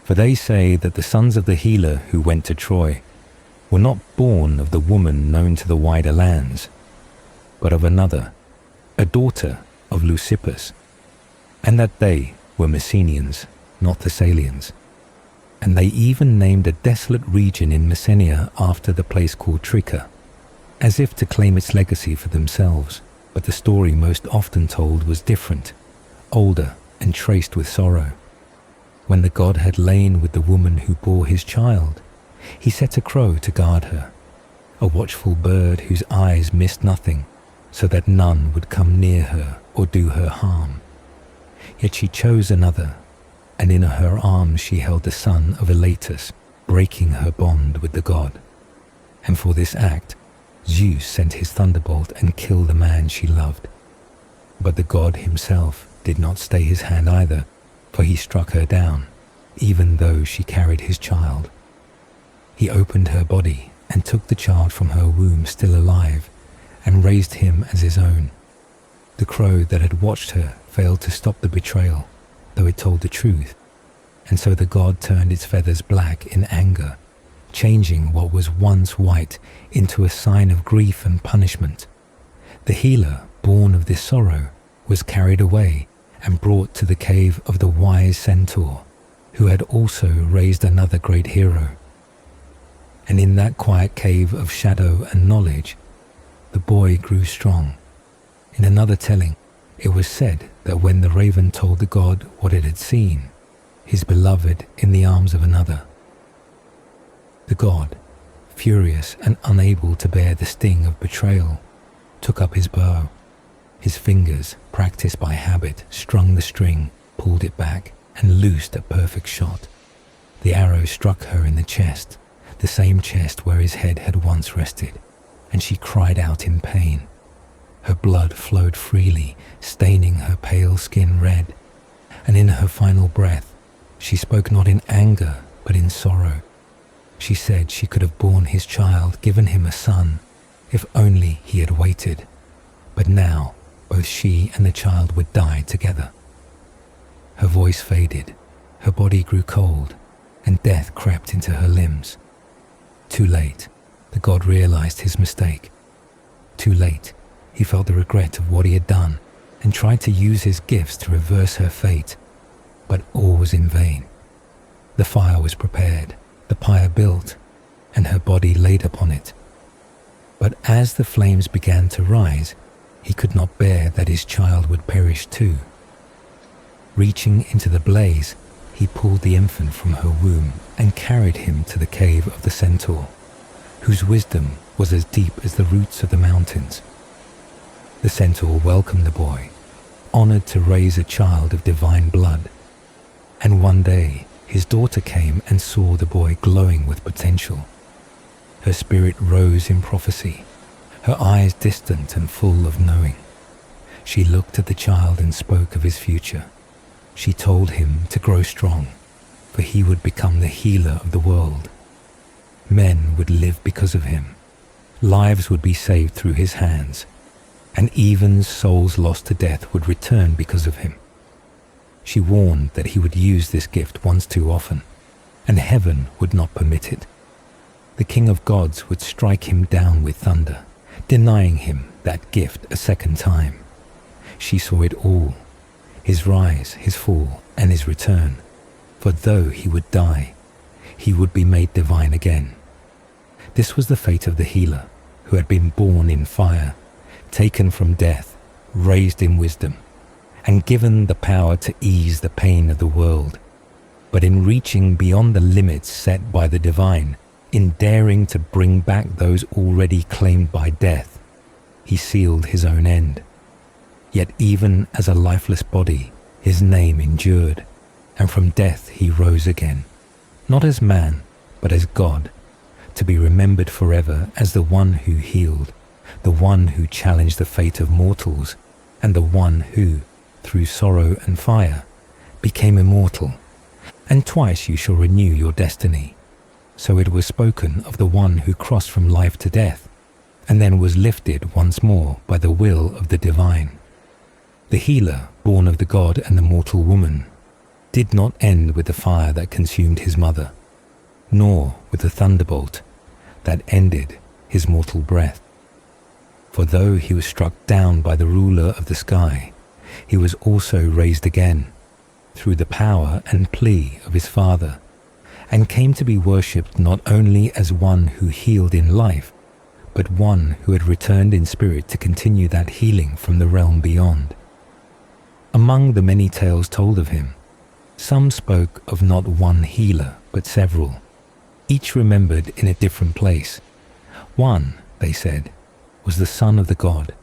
For they say that the sons of the healer who went to Troy were not born of the woman known to the wider lands, but of another, a daughter of Leucippus, and that they were Messenians, not Thessalians. And they even named a desolate region in Messenia after the place called Tricca, as if to claim its legacy for themselves. But the story most often told was different, older and traced with sorrow. When the god had lain with the woman who bore his child, he set a crow to guard her, a watchful bird whose eyes missed nothing, so that none would come near her or do her harm. Yet she chose another, and in her arms she held the son of Elatus, breaking her bond with the god. And for this act, Zeus sent his thunderbolt and killed the man she loved. But the god himself did not stay his hand either, for he struck her down, even though she carried his child. He opened her body and took the child from her womb still alive, and raised him as his own. The crow that had watched her failed to stop the betrayal, though it told the truth, and so the god turned its feathers black in anger, changing what was once white into a sign of grief and punishment. The healer, born of this sorrow, was carried away and brought to the cave of the wise centaur, who had also raised another great hero. And in that quiet cave of shadow and knowledge, the boy grew strong. In another telling, it was said that when the raven told the god what it had seen, his beloved in the arms of another, the god, furious and unable to bear the sting of betrayal, took up his bow. His fingers, practiced by habit, strung the string, pulled it back, and loosed a perfect shot. The arrow struck her in the chest, the same chest where his head had once rested, and she cried out in pain. Her blood flowed freely, staining her pale skin red, and in her final breath, she spoke not in anger, but in sorrow. She said she could have borne his child, given him a son, if only he had waited. But now, both she and the child would die together. Her voice faded, her body grew cold, and death crept into her limbs. Too late, the god realized his mistake. Too late, he felt the regret of what he had done and tried to use his gifts to reverse her fate, but all was in vain. The fire was prepared, the pyre built, and her body laid upon it. But as the flames began to rise, he could not bear that his child would perish too. Reaching into the blaze, he pulled the infant from her womb and carried him to the cave of the centaur, whose wisdom was as deep as the roots of the mountains. The centaur welcomed the boy, honored to raise a child of divine blood. And one day, his daughter came and saw the boy glowing with potential. Her spirit rose in prophecy, her eyes distant and full of knowing. She looked at the child and spoke of his future. She told him to grow strong, for he would become the healer of the world. Men would live because of him. Lives would be saved through his hands, and even souls lost to death would return because of him. She warned that he would use this gift once too often, and heaven would not permit it. The King of Gods would strike him down with thunder, denying him that gift a second time. She saw it all, his rise, his fall, and his return. For though he would die, he would be made divine again. This was the fate of the healer, who had been born in fire, taken from death, raised in wisdom, and given the power to ease the pain of the world. But in reaching beyond the limits set by the divine, in daring to bring back those already claimed by death, he sealed his own end. Yet even as a lifeless body, his name endured, and from death he rose again, not as man, but as God, to be remembered forever as the one who healed, the one who challenged the fate of mortals, and the one who, through sorrow and fire, became immortal. And twice you shall renew your destiny. So it was spoken of the one who crossed from life to death, and then was lifted once more by the will of the divine. The healer, born of the god and the mortal woman, did not end with the fire that consumed his mother, nor with the thunderbolt that ended his mortal breath. For though he was struck down by the ruler of the sky, he was also raised again, through the power and plea of his Father, and came to be worshipped not only as one who healed in life, but one who had returned in spirit to continue that healing from the realm beyond. Among the many tales told of him, some spoke of not one healer, but several, each remembered in a different place. One, they said, was the son of the god,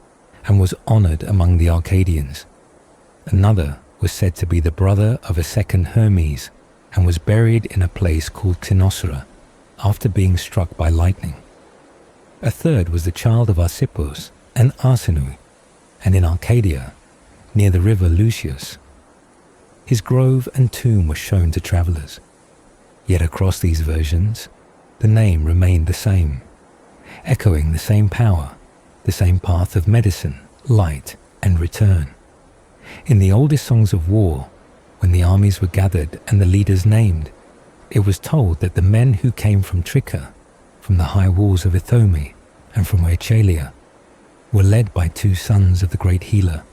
and was honored among the Arcadians. Another was said to be the brother of a second Hermes, and was buried in a place called Ctenosra, after being struck by lightning. A third was the child of Arsippus and Arsinoe, and in Arcadia, near the river Lucius. His grove and tomb were shown to travellers. Yet across these versions, the name remained the same, echoing the same power, the same path of medicine, light, and return. In the oldest songs of war, when the armies were gathered and the leaders named, it was told that the men who came from Tricca, from the high walls of Ithome, and from Oechalia, were led by two sons of the great healer,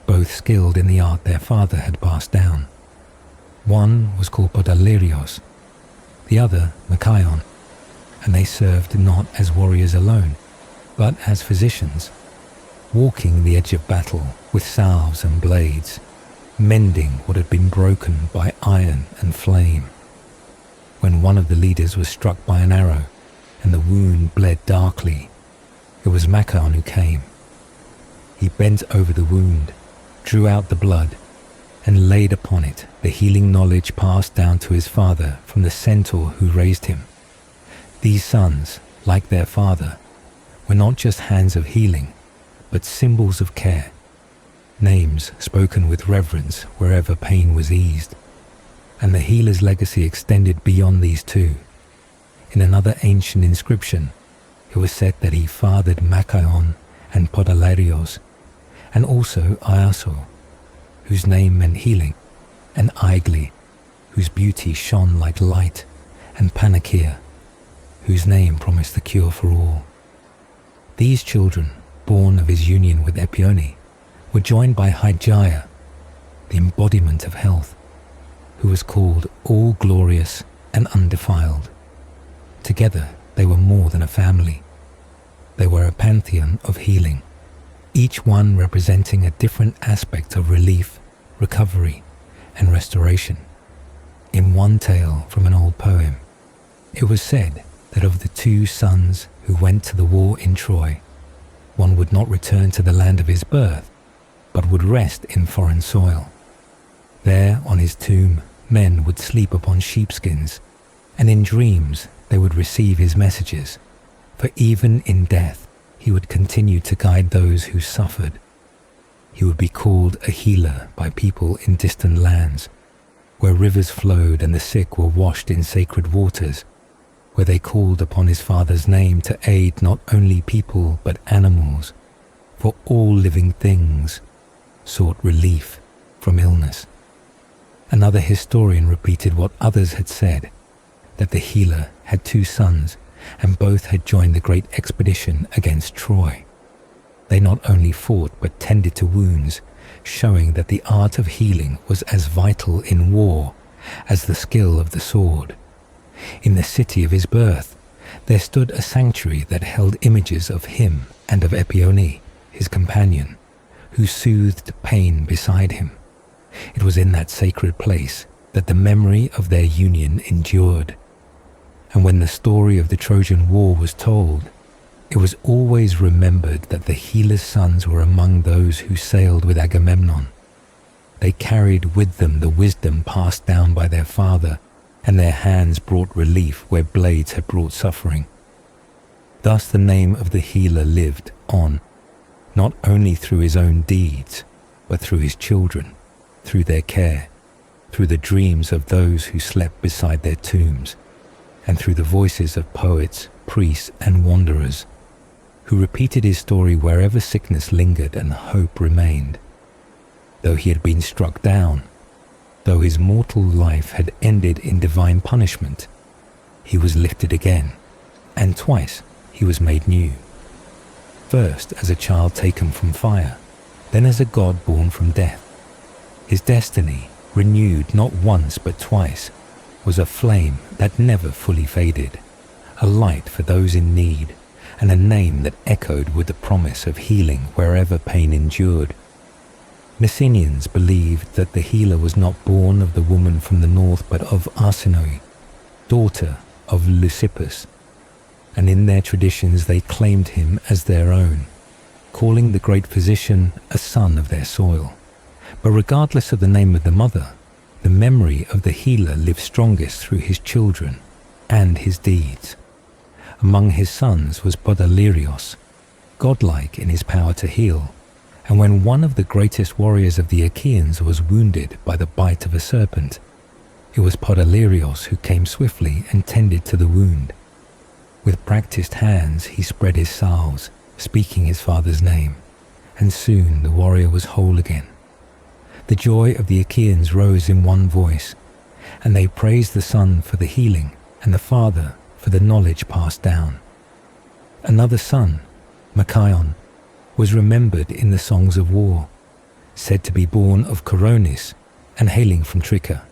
both skilled in the art their father had passed down. One was called Podalirios, the other Machaon, and they served not as warriors alone, but as physicians, walking the edge of battle with salves and blades, mending what had been broken by iron and flame. When one of the leaders was struck by an arrow, and the wound bled darkly, it was Machaon who came. He bent over the wound, drew out the blood, and laid upon it the healing knowledge passed down to his father from the centaur who raised him. These sons, like their father, were not just hands of healing, but symbols of care, names spoken with reverence wherever pain was eased. And the healer's legacy extended beyond these two. In another ancient inscription, it was said that he fathered Machaon and Podalirios, and also Iaso, whose name meant healing, and Aigli, whose beauty shone like light, and Panakia, whose name promised the cure for all. These children, born of his union with Epione, were joined by Hygeia, the embodiment of health, who was called all glorious and undefiled. Together they were more than a family. They were a pantheon of healing, each one representing a different aspect of relief, recovery, and restoration. In one tale from an old poem, it was said that of the two sons who went to the war in Troy, one would not return to the land of his birth, but would rest in foreign soil. There on his tomb, men would sleep upon sheepskins, and in dreams they would receive his messages, for even in death he would continue to guide those who suffered. He would be called a healer by people in distant lands, where rivers flowed and the sick were washed in sacred waters, where they called upon his father's name to aid not only people but animals, for all living things sought relief from illness. Another historian repeated what others had said, that the healer had two sons, and both had joined the great expedition against Troy. They not only fought but tended to wounds, showing that the art of healing was as vital in war as the skill of the sword. In the city of his birth, there stood a sanctuary that held images of him and of Epione, his companion, who soothed pain beside him. It was in that sacred place that the memory of their union endured. And when the story of the Trojan War was told, it was always remembered that the healer's sons were among those who sailed with Agamemnon. They carried with them the wisdom passed down by their father, and their hands brought relief where blades had brought suffering. Thus the name of the healer lived on, not only through his own deeds, but through his children, through their care, through the dreams of those who slept beside their tombs, and through the voices of poets, priests, and wanderers, who repeated his story wherever sickness lingered and hope remained. Though he had been struck down, though his mortal life had ended in divine punishment, he was lifted again, and twice he was made new. First as a child taken from fire, then as a god born from death. His destiny, renewed not once but twice, was a flame that never fully faded, a light for those in need, and a name that echoed with the promise of healing wherever pain endured. Messenians believed that the healer was not born of the woman from the north but of Arsinoe, daughter of Leucippus, and in their traditions they claimed him as their own, calling the great physician a son of their soil. But regardless of the name of the mother, the memory of the healer lived strongest through his children and his deeds. Among his sons was Podalirios, godlike in his power to heal, and when one of the greatest warriors of the Achaeans was wounded by the bite of a serpent, it was Podalirios who came swiftly and tended to the wound. With practiced hands he spread his salves, speaking his father's name, and soon the warrior was whole again. The joy of the Achaeans rose in one voice, and they praised the son for the healing and the father for the knowledge passed down. Another son, Machaon, was remembered in the songs of war, said to be born of Coronis and hailing from Tricca,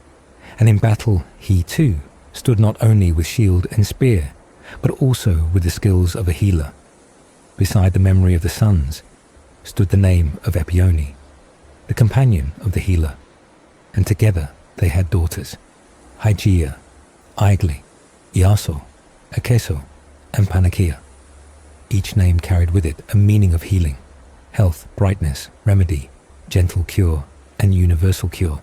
and in battle he too stood not only with shield and spear, but also with the skills of a healer. Beside the memory of the sons stood the name of Epione, the companion of the healer, and together they had daughters, Hygeia, Aigle, Iaso, Akeso, and Panakia. Each name carried with it a meaning of healing, health, brightness, remedy, gentle cure, and universal cure,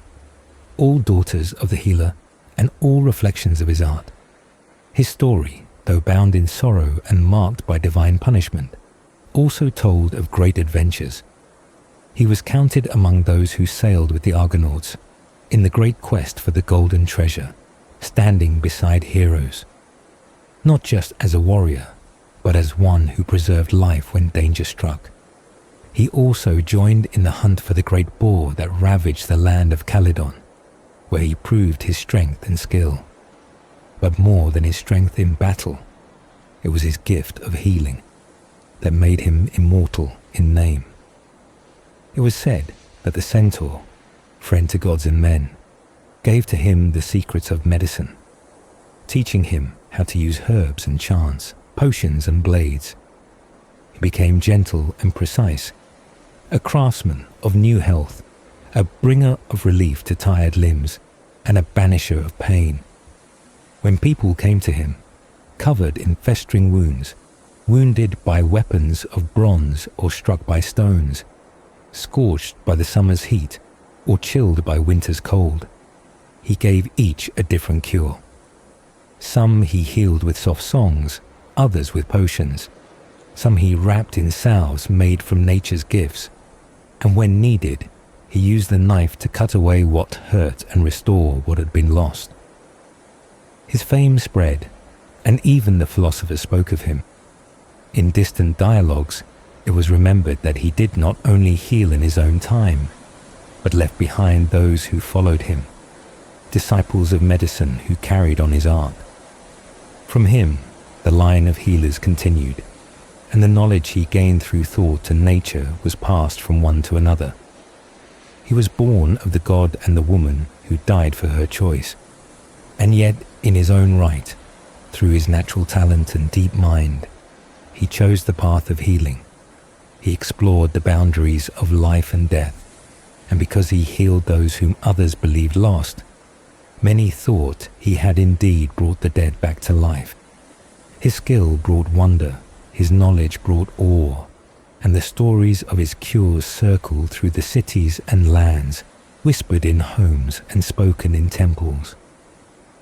all daughters of the healer and all reflections of his art. His story, though bound in sorrow and marked by divine punishment, also told of great adventures. He was counted among those who sailed with the Argonauts in the great quest for the golden treasure, standing beside heroes, not just as a warrior, but as one who preserved life when danger struck. He also joined in the hunt for the great boar that ravaged the land of Calydon, where he proved his strength and skill. But more than his strength in battle, it was his gift of healing that made him immortal in name. It was said that the centaur, friend to gods and men, gave to him the secrets of medicine, teaching him how to use herbs and chants, potions and blades. He became gentle and precise, a craftsman of new health, a bringer of relief to tired limbs, and a banisher of pain. When people came to him, covered in festering wounds, wounded by weapons of bronze or struck by stones, scorched by the summer's heat or chilled by winter's cold, he gave each a different cure. Some he healed with soft songs, others with potions. Some he wrapped in salves made from nature's gifts, and when needed, he used the knife to cut away what hurt and restore what had been lost. His fame spread, and even the philosophers spoke of him. In distant dialogues, it was remembered that he did not only heal in his own time, but left behind those who followed him, disciples of medicine who carried on his art. From him, the line of healers continued, and the knowledge he gained through thought and nature was passed from one to another. He was born of the god and the woman who died for her choice, and yet in his own right, through his natural talent and deep mind, he chose the path of healing. He explored the boundaries of life and death, and because he healed those whom others believed lost, many thought he had indeed brought the dead back to life. His skill brought wonder, his knowledge brought awe, and the stories of his cures circled through the cities and lands, whispered in homes and spoken in temples.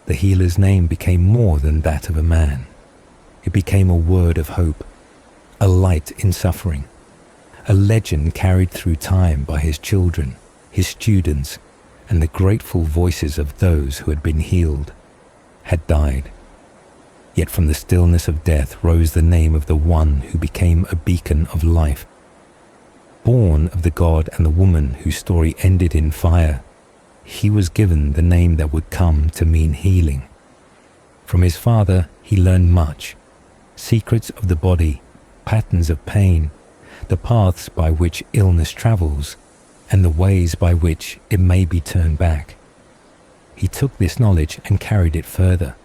The healer's name became more than that of a man. It became a word of hope, a light in suffering, a legend carried through time by his children, his students, and the grateful voices of those who had been healed, had died. Yet from the stillness of death rose the name of the one who became a beacon of life. Born of the god and the woman whose story ended in fire, he was given the name that would come to mean healing. From his father he learned much, secrets of the body, patterns of pain, the paths by which illness travels, and the ways by which it may be turned back. He took this knowledge and carried it further.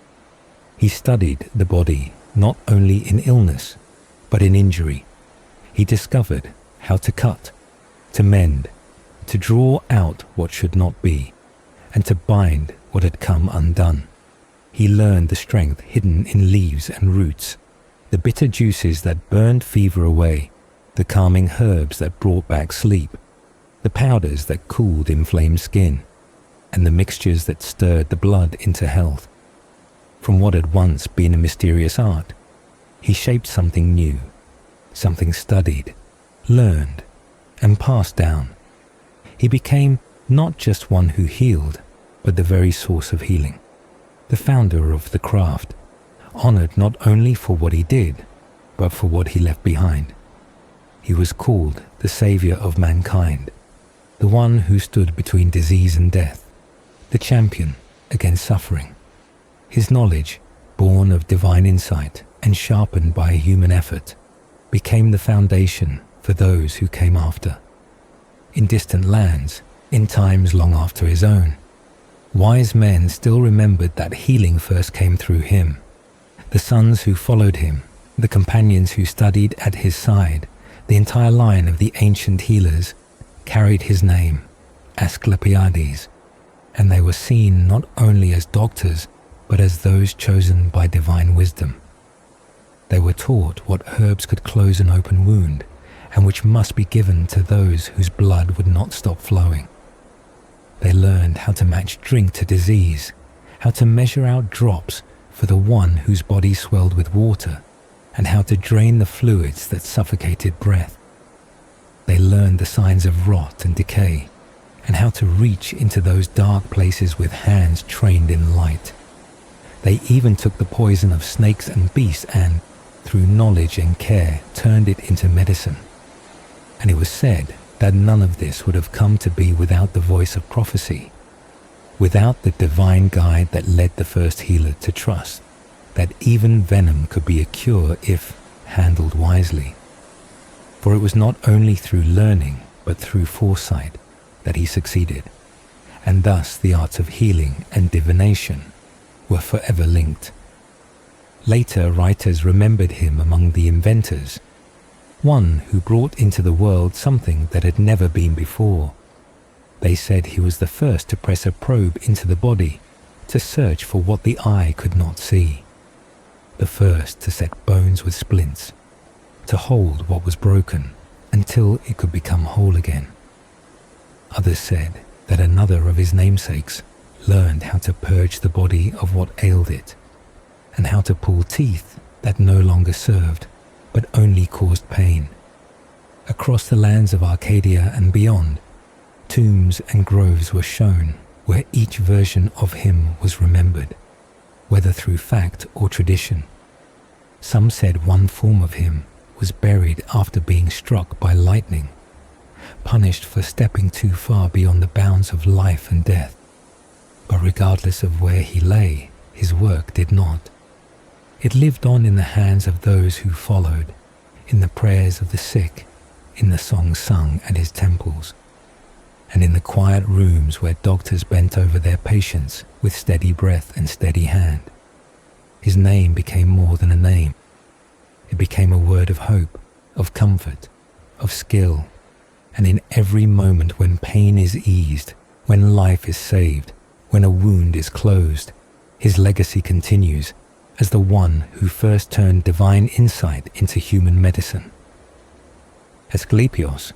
He studied the body not only in illness, but in injury. He discovered how to cut, to mend, to draw out what should not be, and to bind what had come undone. He learned the strength hidden in leaves and roots, the bitter juices that burned fever away, the calming herbs that brought back sleep, the powders that cooled inflamed skin, and the mixtures that stirred the blood into health. From what had once been a mysterious art, he shaped something new, something studied, learned, and passed down. He became not just one who healed, but the very source of healing, the founder of the craft, honored not only for what he did, but for what he left behind. He was called the savior of mankind, the one who stood between disease and death, the champion against suffering. His knowledge, born of divine insight and sharpened by human effort, became the foundation for those who came after. In distant lands, in times long after his own, wise men still remembered that healing first came through him. The sons who followed him, the companions who studied at his side, the entire line of the ancient healers carried his name, Asclepiades, and they were seen not only as doctors, but as those chosen by divine wisdom. They were taught what herbs could close an open wound, and which must be given to those whose blood would not stop flowing. They learned how to match drink to disease, how to measure out drops for the one whose body swelled with water, and how to drain the fluids that suffocated breath. They learned the signs of rot and decay, and how to reach into those dark places with hands trained in light. They even took the poison of snakes and beasts and, through knowledge and care, turned it into medicine. And it was said that none of this would have come to be without the voice of prophecy, without the divine guide that led the first healer to trust that even venom could be a cure if handled wisely. For it was not only through learning, but through foresight that he succeeded, and thus the arts of healing and divination were forever linked. Later writers remembered him among the inventors, one who brought into the world something that had never been before. They said he was the first to press a probe into the body to search for what the eye could not see, the first to set bones with splints, to hold what was broken until it could become whole again. Others said that another of his namesakes learned how to purge the body of what ailed it, and how to pull teeth that no longer served, but only caused pain. Across the lands of Arcadia and beyond, tombs and groves were shown where each version of him was remembered, whether through fact or tradition. Some said one form of him was buried after being struck by lightning, punished for stepping too far beyond the bounds of life and death. But regardless of where he lay, his work did not. It lived on in the hands of those who followed, in the prayers of the sick, in the songs sung at his temples, and in the quiet rooms where doctors bent over their patients with steady breath and steady hand. His name became more than a name. It became a word of hope, of comfort, of skill, and in every moment when pain is eased, when life is saved, when a wound is closed, his legacy continues as the one who first turned divine insight into human medicine. Asclepios,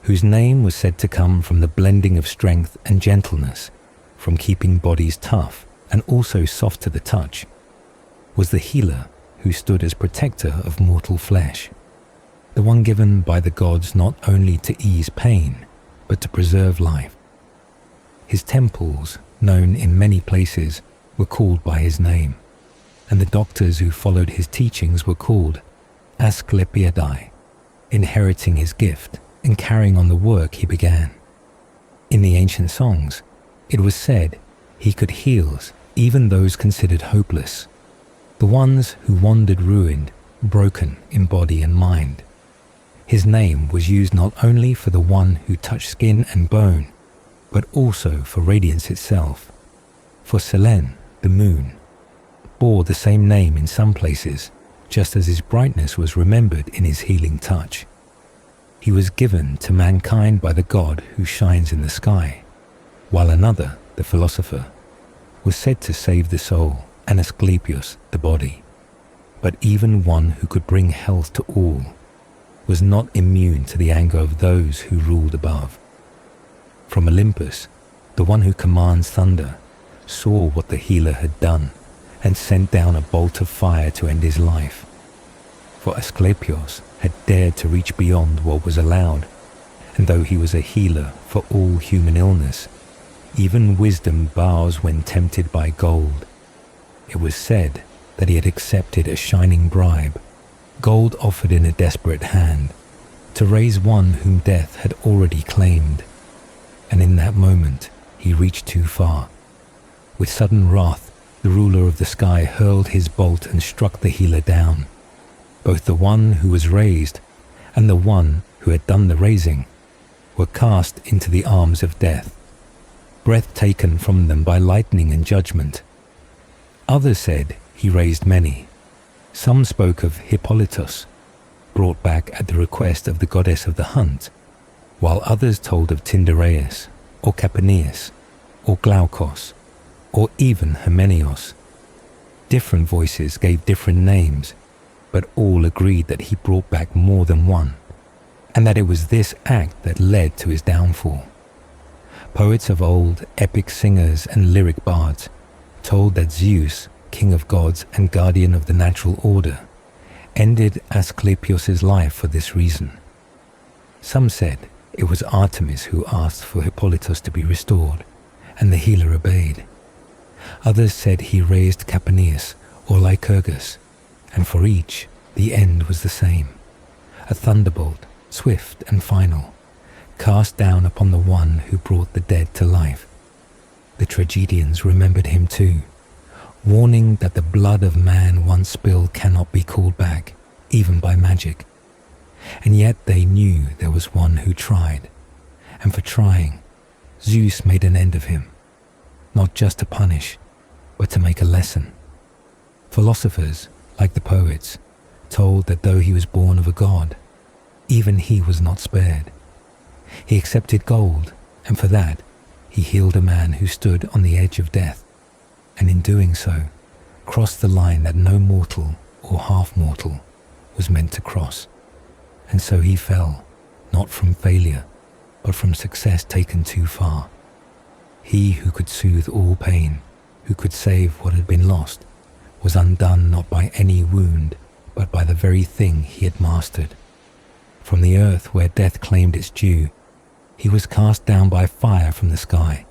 whose name was said to come from the blending of strength and gentleness, from keeping bodies tough and also soft to the touch, was the healer who stood as protector of mortal flesh, the one given by the gods not only to ease pain, but to preserve life. His temples, known in many places, were called by his name, and the doctors who followed his teachings were called Asclepiadae, inheriting his gift and carrying on the work he began. In the ancient songs, it was said he could heal even those considered hopeless, the ones who wandered ruined, broken in body and mind. His name was used not only for the one who touched skin and bone, but also for radiance itself. For Selene, the moon, bore the same name in some places, just as his brightness was remembered in his healing touch. He was given to mankind by the god who shines in the sky, while another, the philosopher, was said to save the soul, and Asclepius the body. But even one who could bring health to all was not immune to the anger of those who ruled above. From Olympus, the one who commands thunder saw what the healer had done and sent down a bolt of fire to end his life. for Asclepios had dared to reach beyond what was allowed, and though he was a healer for all human illness, even wisdom bows when tempted by gold. It was said that he had accepted a shining bribe, gold offered in a desperate hand, to raise one whom death had already claimed. And in that moment, he reached too far. With sudden wrath, the ruler of the sky hurled his bolt and struck the healer down. Both the one who was raised and the one who had done the raising were cast into the arms of death, breath taken from them by lightning and judgment. Others said he raised many. Some spoke of Hippolytus, brought back at the request of the goddess of the hunt, while others told of Tyndareus, or Capaneus, or Glaukos, or even Hymenaeus. Different voices gave different names, but all agreed that he brought back more than one, and that it was this act that led to his downfall. Poets of old, epic singers and lyric bards told that Zeus, king of gods and guardian of the natural order, ended Asclepios' life for this reason. Some said it was Artemis who asked for Hippolytus to be restored, and the healer obeyed. Others said he raised Capaneus or Lycurgus, and for each the end was the same, a thunderbolt, swift and final, cast down upon the one who brought the dead to life. The tragedians remembered him too, warning that the blood of man once spilled cannot be called back, even by magic. And yet they knew there was one who tried, and for trying, Zeus made an end of him, not just to punish, but to make a lesson. Philosophers, like the poets, told that though he was born of a god, even he was not spared. He accepted gold, and for that, he healed a man who stood on the edge of death, and in doing so, crossed the line that no mortal or half-mortal was meant to cross. And so he fell, not from failure, but from success taken too far. He who could soothe all pain, who could save what had been lost, was undone not by any wound, but by the very thing he had mastered. From the earth where death claimed its due, he was cast down by fire from the sky,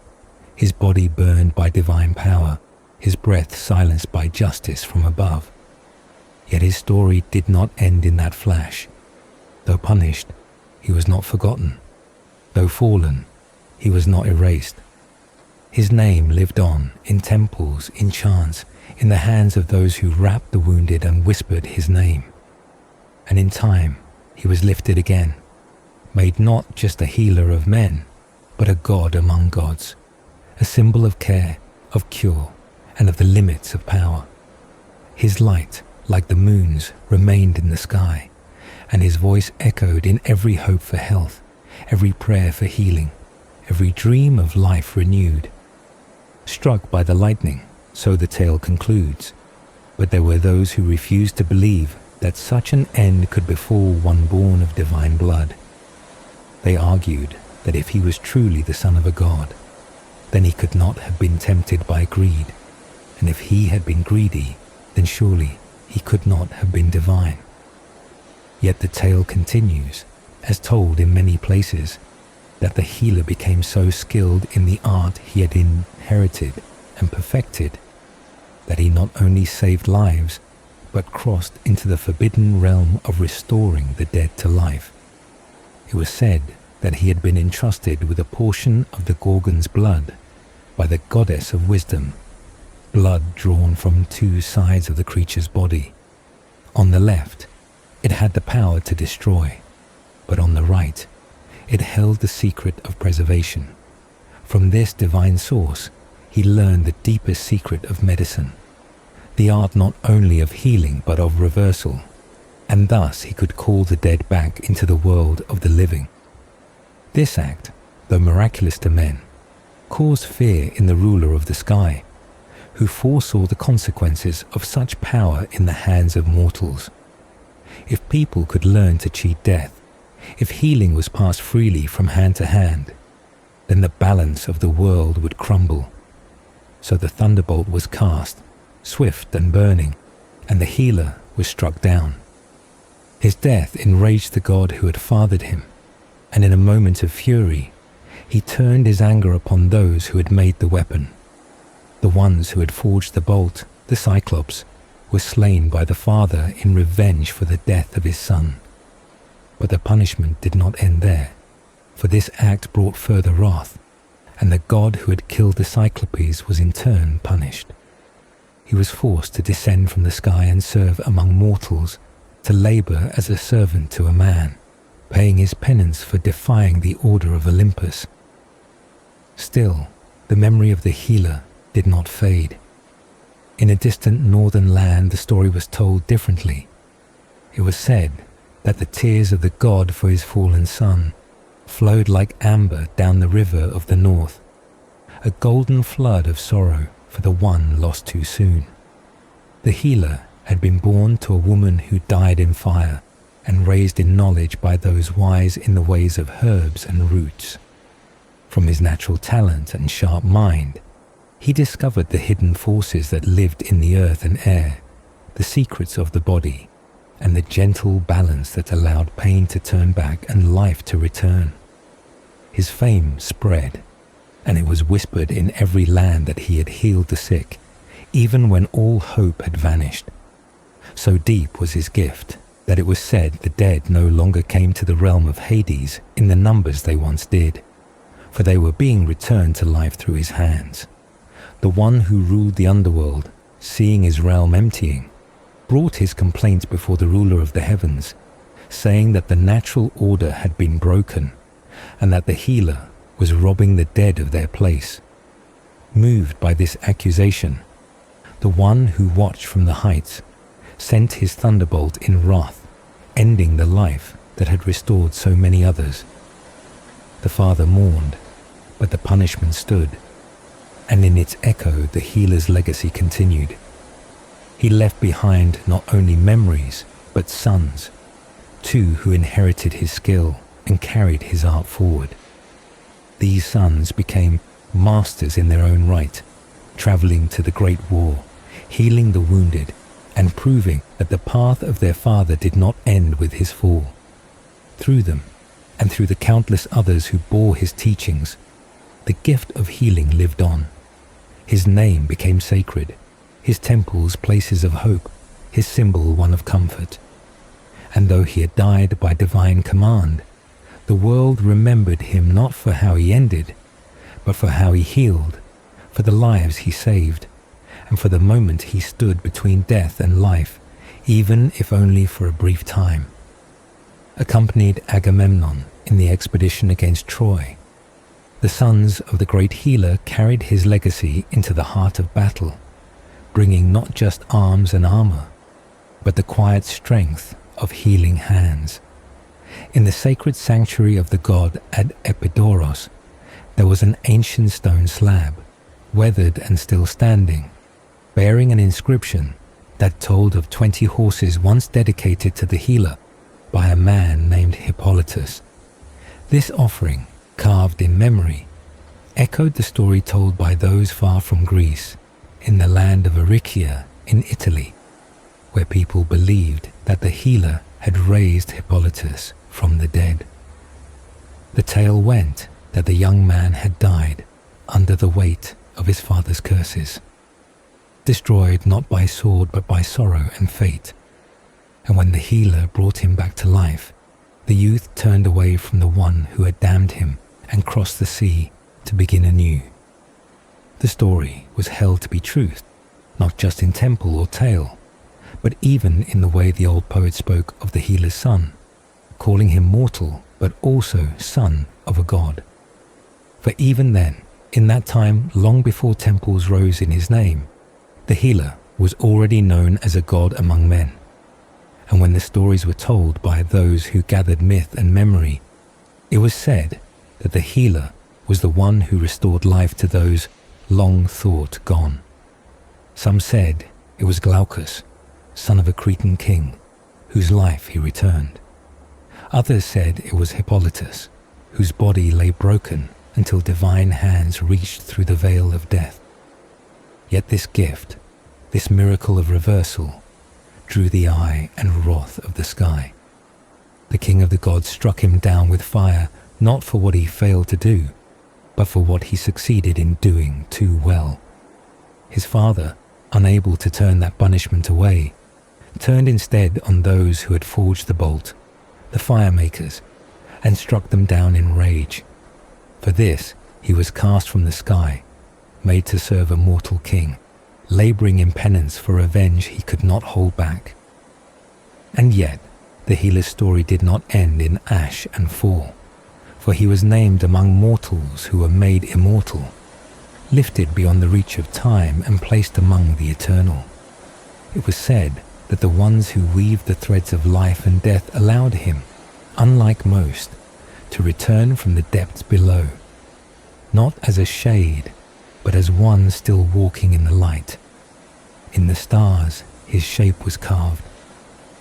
his body burned by divine power, his breath silenced by justice from above. Yet his story did not end in that flash. Though punished, he was not forgotten. Though fallen, he was not erased. His name lived on in temples, in chants, in the hands of those who wrapped the wounded and whispered his name. And in time, he was lifted again, made not just a healer of men, but a god among gods, a symbol of care, of cure, and of the limits of power. His light, like the moon's, remained in the sky, and his voice echoed in every hope for health, every prayer for healing, every dream of life renewed. Struck by the lightning, so the tale concludes, but there were those who refused to believe that such an end could befall one born of divine blood. They argued that if he was truly the son of a god, then he could not have been tempted by greed, and if he had been greedy, then surely he could not have been divine. Yet the tale continues, as told in many places, that the healer became so skilled in the art he had inherited and perfected that he not only saved lives, but crossed into the forbidden realm of restoring the dead to life. It was said that he had been entrusted with a portion of the Gorgon's blood by the goddess of wisdom, blood drawn from two sides of the creature's body. On the left, it had the power to destroy, but on the right, it held the secret of preservation. From this divine source, he learned the deepest secret of medicine, the art not only of healing but of reversal, and thus he could call the dead back into the world of the living. This act, though miraculous to men, caused fear in the ruler of the sky, who foresaw the consequences of such power in the hands of mortals. If people could learn to cheat death, if healing was passed freely from hand to hand, then the balance of the world would crumble. So the thunderbolt was cast, swift and burning, and the healer was struck down. His death enraged the god who had fathered him, and in a moment of fury, he turned his anger upon those who had made the weapon. The ones who had forged the bolt, the Cyclops, were slain by the father in revenge for the death of his son. But the punishment did not end there, for this act brought further wrath, and the god who had killed the Cyclopes was in turn punished. He was forced to descend from the sky and serve among mortals, to labor as a servant to a man, paying his penance for defying the order of Olympus. Still, the memory of the healer did not fade. In a distant northern land, the story was told differently. It was said that the tears of the god for his fallen son flowed like amber down the river of the north, a golden flood of sorrow for the one lost too soon. The healer had been born to a woman who died in fire and raised in knowledge by those wise in the ways of herbs and roots. From his natural talent and sharp mind, he discovered the hidden forces that lived in the earth and air, the secrets of the body, and the gentle balance that allowed pain to turn back and life to return. His fame spread, and it was whispered in every land that he had healed the sick, even when all hope had vanished. So deep was his gift that it was said the dead no longer came to the realm of Hades in the numbers they once did, for they were being returned to life through his hands. The one who ruled the underworld, seeing his realm emptying, brought his complaints before the ruler of the heavens, saying that the natural order had been broken, and that the healer was robbing the dead of their place. Moved by this accusation, the one who watched from the heights sent his thunderbolt in wrath, ending the life that had restored so many others. The father mourned, but the punishment stood, and in its echo the healer's legacy continued. He left behind not only memories, but sons, two who inherited his skill and carried his art forward. These sons became masters in their own right, traveling to the Great War, healing the wounded, and proving that the path of their father did not end with his fall. Through them, and through the countless others who bore his teachings, the gift of healing lived on. His name became sacred, his temples places of hope, his symbol one of comfort. And though he had died by divine command, the world remembered him not for how he ended, but for how he healed, for the lives he saved, and for the moment he stood between death and life, even if only for a brief time. Accompanied Agamemnon in the expedition against Troy, the sons of the great healer carried his legacy into the heart of battle, bringing not just arms and armor, but the quiet strength of healing hands. In the sacred sanctuary of the god at Epidaurus, there was an ancient stone slab, weathered and still standing, bearing an inscription that told of 20 horses once dedicated to the healer by a man named Hippolytus. This offering, carved in memory, echoed the story told by those far from Greece, in the land of Aricia in Italy, where people believed that the healer had raised Hippolytus from the dead. The tale went that the young man had died under the weight of his father's curses, destroyed not by sword but by sorrow and fate. And when the healer brought him back to life, the youth turned away from the one who had damned him and crossed the sea to begin anew. The story was held to be truth, not just in temple or tale, but even in the way the old poet spoke of the healer's son, calling him mortal but also son of a god. For even then, in that time long before temples rose in his name, the healer was already known as a god among men. And when the stories were told by those who gathered myth and memory, it was said that the healer was the one who restored life to those long thought gone. Some said it was Glaucus, son of a Cretan king, whose life he returned. Others said it was Hippolytus, whose body lay broken until divine hands reached through the veil of death. Yet this gift, this miracle of reversal, drew the eye and wrath of the sky. The king of the gods struck him down with fire, not for what he failed to do, but for what he succeeded in doing too well. His father, unable to turn that punishment away, turned instead on those who had forged the bolt, the fire makers, and struck them down in rage. For this he was cast from the sky, made to serve a mortal king, laboring in penance for revenge he could not hold back. And yet, the healer's story did not end in ash and fall, for he was named among mortals who were made immortal, lifted beyond the reach of time and placed among the eternal. It was said that the ones who weaved the threads of life and death allowed him, unlike most, to return from the depths below, not as a shade, but as one still walking in the light. In the stars his shape was carved,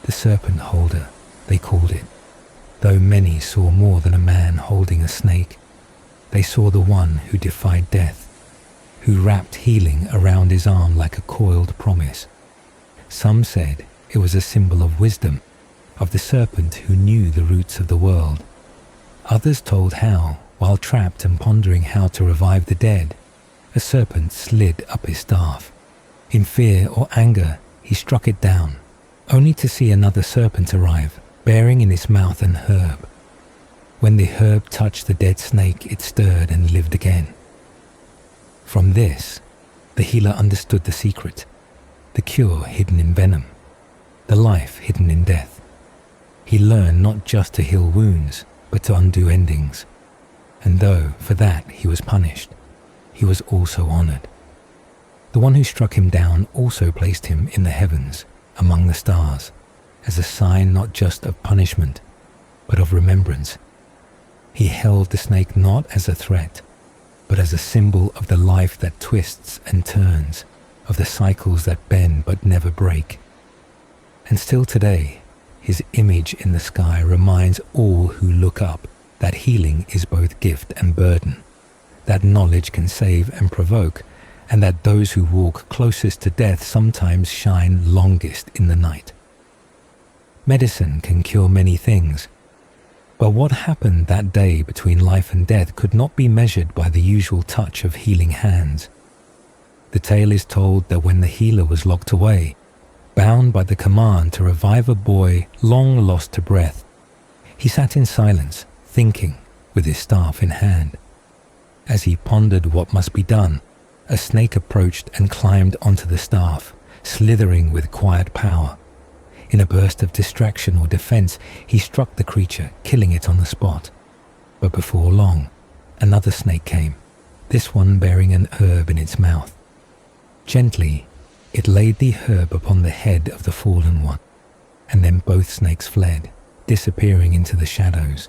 the serpent holder, they called it, though many saw more than a man holding a snake. They saw the one who defied death, who wrapped healing around his arm like a coiled promise. Some said it was a symbol of wisdom, of the serpent who knew the roots of the world. Others told how, while trapped and pondering how to revive the dead, a serpent slid up his staff. In fear or anger, he struck it down, only to see another serpent arrive, bearing in its mouth an herb. When the herb touched the dead snake, it stirred and lived again. From this, the healer understood the secret, the cure hidden in venom, the life hidden in death. He learned not just to heal wounds, but to undo endings. And though for that he was punished, he was also honored. The one who struck him down also placed him in the heavens, among the stars, as a sign not just of punishment, but of remembrance. He held the snake not as a threat, but as a symbol of the life that twists and turns, of the cycles that bend but never break. And still today, his image in the sky reminds all who look up that healing is both gift and burden, that knowledge can save and provoke, and that those who walk closest to death sometimes shine longest in the night. Medicine can cure many things, but what happened that day between life and death could not be measured by the usual touch of healing hands. The tale is told that when the healer was locked away, bound by the command to revive a boy long lost to breath, he sat in silence, thinking, with his staff in hand. As he pondered what must be done, a snake approached and climbed onto the staff, slithering with quiet power. In a burst of distraction or defense, he struck the creature, killing it on the spot. But before long, another snake came, this one bearing an herb in its mouth. Gently, it laid the herb upon the head of the fallen one, and then both snakes fled, disappearing into the shadows.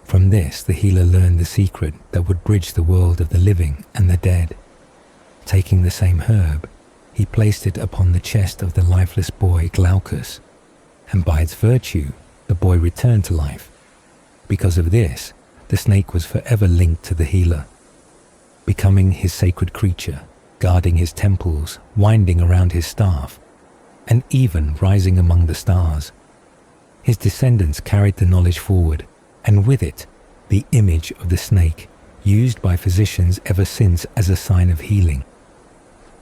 From this, the healer learned the secret that would bridge the world of the living and the dead. Taking the same herb, he placed it upon the chest of the lifeless boy Glaucus, and by its virtue, the boy returned to life. Because of this, the snake was forever linked to the healer, becoming his sacred creature, guarding his temples, winding around his staff, and even rising among the stars. His descendants carried the knowledge forward, and with it, the image of the snake, used by physicians ever since as a sign of healing.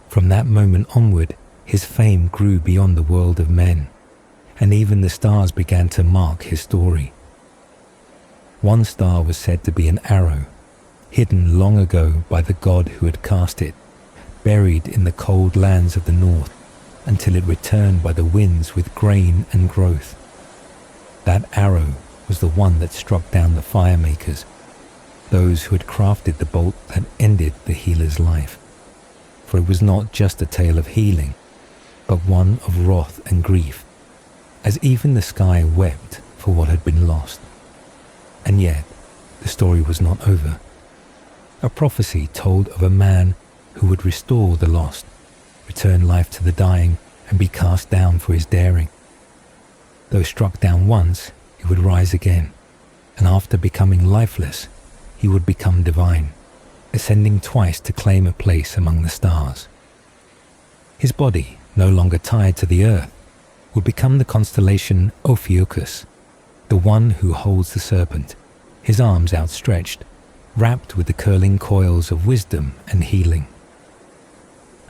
From that moment onward, his fame grew beyond the world of men, and even the stars began to mark his story. One star was said to be an arrow, hidden long ago by the god who had cast it, buried in the cold lands of the north, until it returned by the winds with grain and growth. That arrow was the one that struck down the fire makers, those who had crafted the bolt that ended the healer's life. For it was not just a tale of healing, but one of wrath and grief, as even the sky wept for what had been lost. And yet, the story was not over. A prophecy told of a man who would restore the lost, return life to the dying, and be cast down for his daring. Though struck down once, he would rise again, and after becoming lifeless, he would become divine, ascending twice to claim a place among the stars. His body, no longer tied to the earth, would become the constellation Ophiuchus, the one who holds the serpent, his arms outstretched, wrapped with the curling coils of wisdom and healing.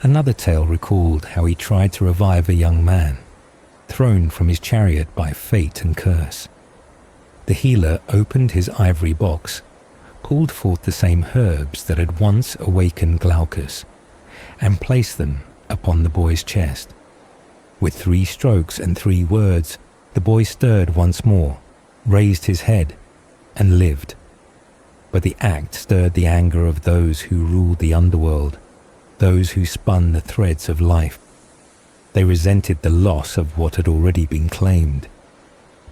Another tale recalled how he tried to revive a young man, thrown from his chariot by fate and curse. The healer opened his ivory box, pulled forth the same herbs that had once awakened Glaucus, and placed them upon the boy's chest. With 3 strokes and 3 words, the boy stirred once more, raised his head, and lived. But the act stirred the anger of those who ruled the underworld, those who spun the threads of life. They resented the loss of what had already been claimed.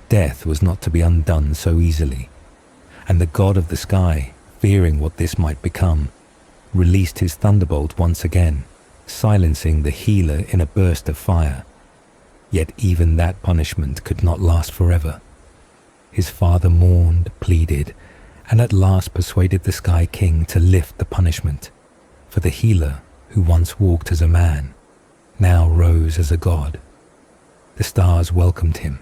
Death was not to be undone so easily, and the god of the sky, fearing what this might become, released his thunderbolt once again, silencing the healer in a burst of fire. Yet even that punishment could not last forever. His father mourned, pleaded, and at last persuaded the Sky King to lift the punishment, for the healer, who once walked as a man, now rose as a god. The stars welcomed him,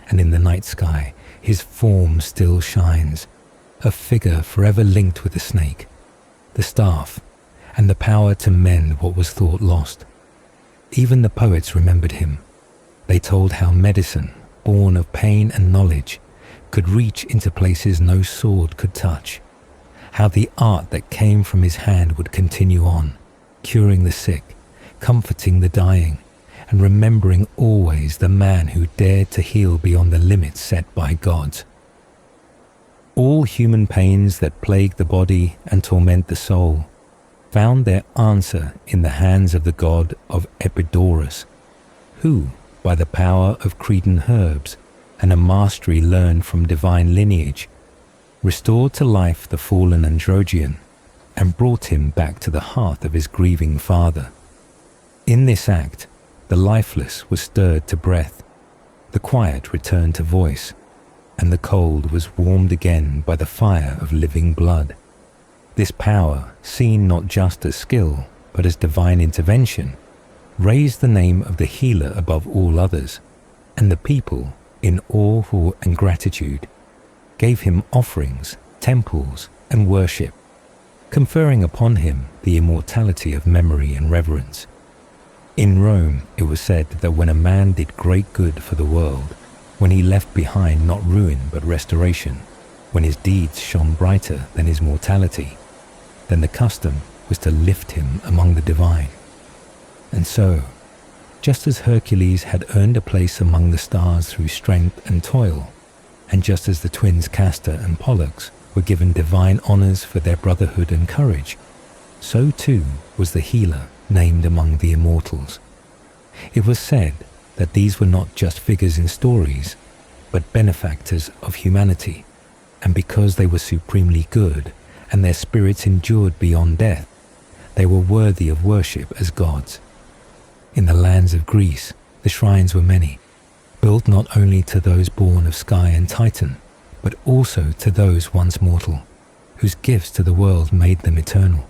and in the night sky his form still shines, a figure forever linked with the snake, the staff, and the power to mend what was thought lost. Even the poets remembered him. They told how medicine, born of pain and knowledge, could reach into places no sword could touch, how the art that came from his hand would continue on, curing the sick, comforting the dying, and remembering always the man who dared to heal beyond the limits set by gods. All human pains that plague the body and torment the soul found their answer in the hands of the god of Epidaurus, who, by the power of Cretan herbs and a mastery learned from divine lineage, restored to life the fallen Androgeon and brought him back to the hearth of his grieving father. In this act, the lifeless was stirred to breath, the quiet returned to voice, and the cold was warmed again by the fire of living blood. This power, seen not just as skill, but as divine intervention, raised the name of the healer above all others, and the people, in awe and gratitude, gave him offerings, temples, and worship, conferring upon him the immortality of memory and reverence. In Rome, it was said that when a man did great good for the world, when he left behind not ruin but restoration, when his deeds shone brighter than his mortality, then the custom was to lift him among the divine. And so, just as Hercules had earned a place among the stars through strength and toil, and just as the twins Castor and Pollux were given divine honors for their brotherhood and courage, so too was the healer named among the immortals. It was said that these were not just figures in stories, but benefactors of humanity, and because they were supremely good and their spirits endured beyond death, they were worthy of worship as gods. In the lands of Greece, the shrines were many, built not only to those born of Sky and Titan, but also to those once mortal, whose gifts to the world made them eternal.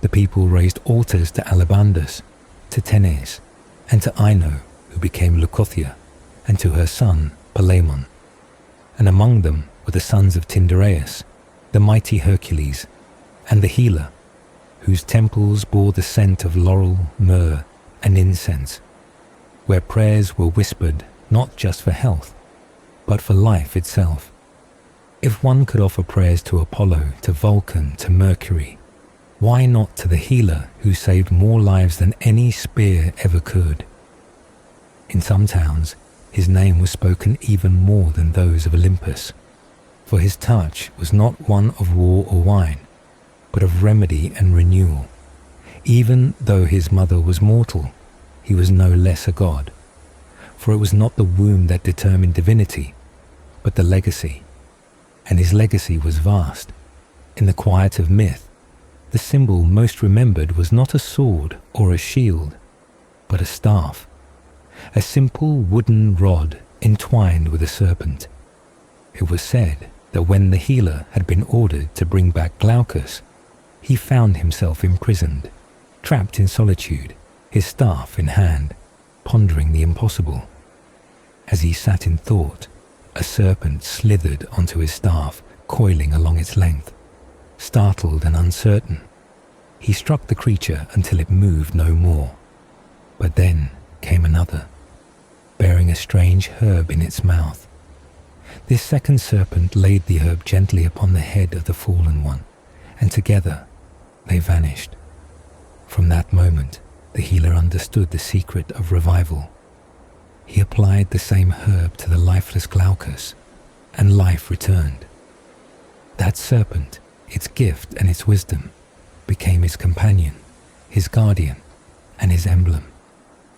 The people raised altars to Alabandus, to Tenes, and to Ino, who became Leucothea, and to her son, Palemon. And among them were the sons of Tyndareus, the mighty Hercules, and the healer, whose temples bore the scent of laurel, myrrh, and incense, where prayers were whispered not just for health, but for life itself. If one could offer prayers to Apollo, to Vulcan, to Mercury, why not to the healer who saved more lives than any spear ever could? In some towns, his name was spoken even more than those of Olympus, for his touch was not one of war or wine, but of remedy and renewal. Even though his mother was mortal, he was no less a god, for it was not the womb that determined divinity, but the legacy. And his legacy was vast. In the quiet of myth, the symbol most remembered was not a sword or a shield, but a staff, a simple wooden rod entwined with a serpent. It was said that when the healer had been ordered to bring back Glaucus, he found himself imprisoned, trapped in solitude, his staff in hand, pondering the impossible. As he sat in thought, a serpent slithered onto his staff, coiling along its length. Startled and uncertain, he struck the creature until it moved no more. But then came another, bearing a strange herb in its mouth. This second serpent laid the herb gently upon the head of the fallen one, and together they vanished. From that moment, the healer understood the secret of revival. He applied the same herb to the lifeless Glaucus, and life returned. That serpent, its gift and its wisdom, became his companion, his guardian, and his emblem.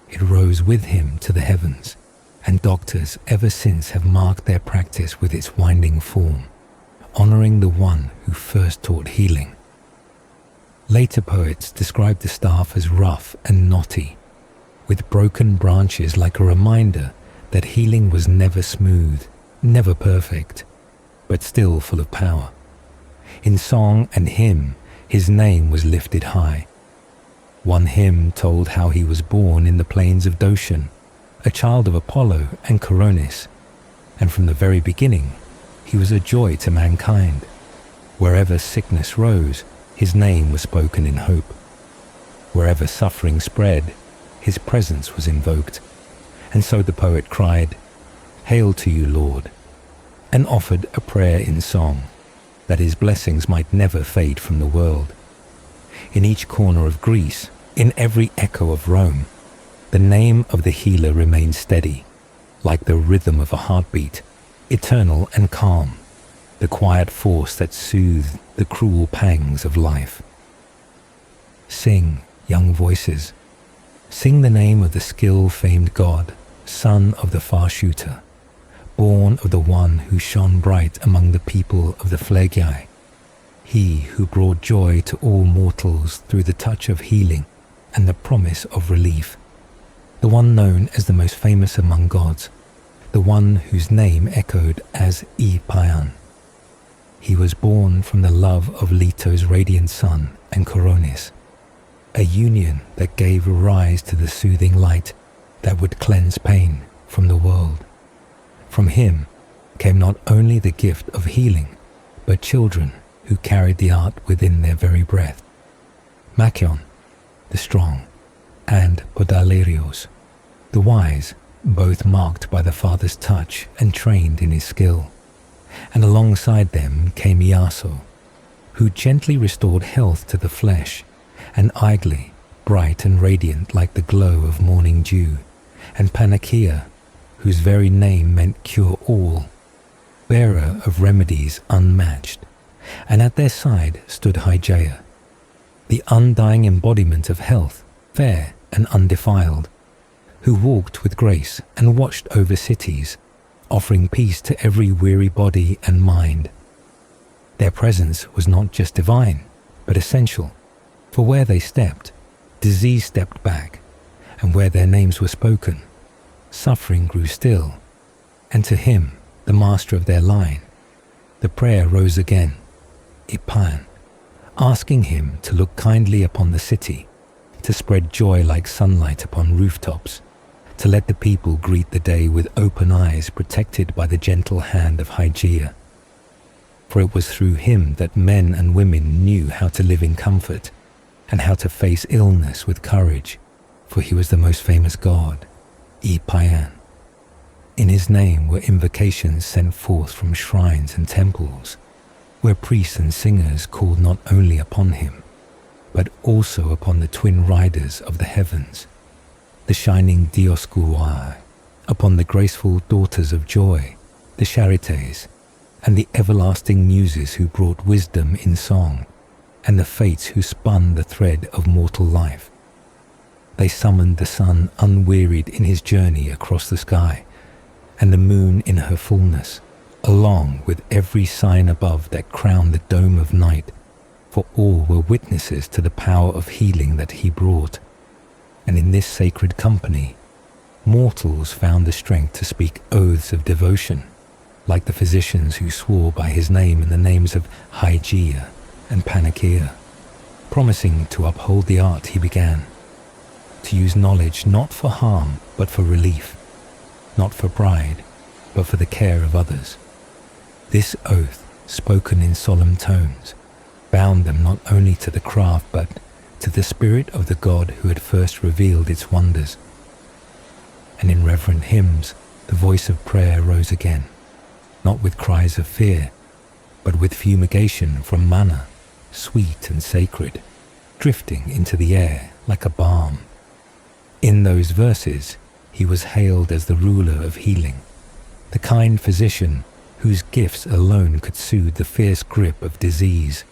It rose with him to the heavens, and doctors ever since have marked their practice with its winding form, honoring the one who first taught healing. Later poets described the staff as rough and knotty, with broken branches like a reminder that healing was never smooth, never perfect, but still full of power. In song and hymn, his name was lifted high. One hymn told how he was born in the plains of Dothan, a child of Apollo and Coronis, and from the very beginning, he was a joy to mankind. Wherever sickness rose, his name was spoken in hope. Wherever suffering spread, his presence was invoked, and so the poet cried, "Hail to you, Lord," and offered a prayer in song, that his blessings might never fade from the world. In each corner of Greece, in every echo of Rome, the name of the healer remained steady, like the rhythm of a heartbeat, eternal and calm, the quiet force that soothed the cruel pangs of life. Sing, young voices, sing the name of the skill-famed god, son of the far shooter, born of the one who shone bright among the people of the Phlegai, he who brought joy to all mortals through the touch of healing and the promise of relief, the one known as the most famous among gods, the one whose name echoed as Payan. He was born from the love of Leto's radiant son and Coronis, a union that gave rise to the soothing light that would cleanse pain from the world. From him came not only the gift of healing, but children who carried the art within their very breath. Machion, the strong, and Podalirios, the wise, both marked by the father's touch and trained in his skill. And alongside them came Iaso, who gently restored health to the flesh, and Igli, bright and radiant like the glow of morning dew, and Panakia, whose very name meant cure all, bearer of remedies unmatched, and at their side stood Hygeia, the undying embodiment of health, fair and undefiled, who walked with grace and watched over cities, offering peace to every weary body and mind. Their presence was not just divine, but essential, for where they stepped, disease stepped back, and where their names were spoken, suffering grew still, and to him, the master of their line, the prayer rose again, Ipan, asking him to look kindly upon the city, to spread joy like sunlight upon rooftops, to let the people greet the day with open eyes protected by the gentle hand of Hygeia. For it was through him that men and women knew how to live in comfort and how to face illness with courage, for he was the most famous god, Payan. In his name were invocations sent forth from shrines and temples, where priests and singers called not only upon him, but also upon the twin riders of the heavens, the shining Dioskuai, upon the graceful daughters of joy, the Charites, and the everlasting muses who brought wisdom in song, and the fates who spun the thread of mortal life. They summoned the sun unwearied in his journey across the sky, and the moon in her fullness, along with every sign above that crowned the dome of night, for all were witnesses to the power of healing that he brought. And in this sacred company, mortals found the strength to speak oaths of devotion, like the physicians who swore by his name in the names of Hygeia and Panakia, promising to uphold the art he began, to use knowledge not for harm but for relief, not for pride but for the care of others. This oath, spoken in solemn tones, bound them not only to the craft but to the spirit of the God who had first revealed its wonders. And in reverent hymns, the voice of prayer rose again, not with cries of fear, but with fumigation from manna, sweet and sacred, drifting into the air like a balm. In those verses, he was hailed as the ruler of healing, the kind physician whose gifts alone could soothe the fierce grip of disease,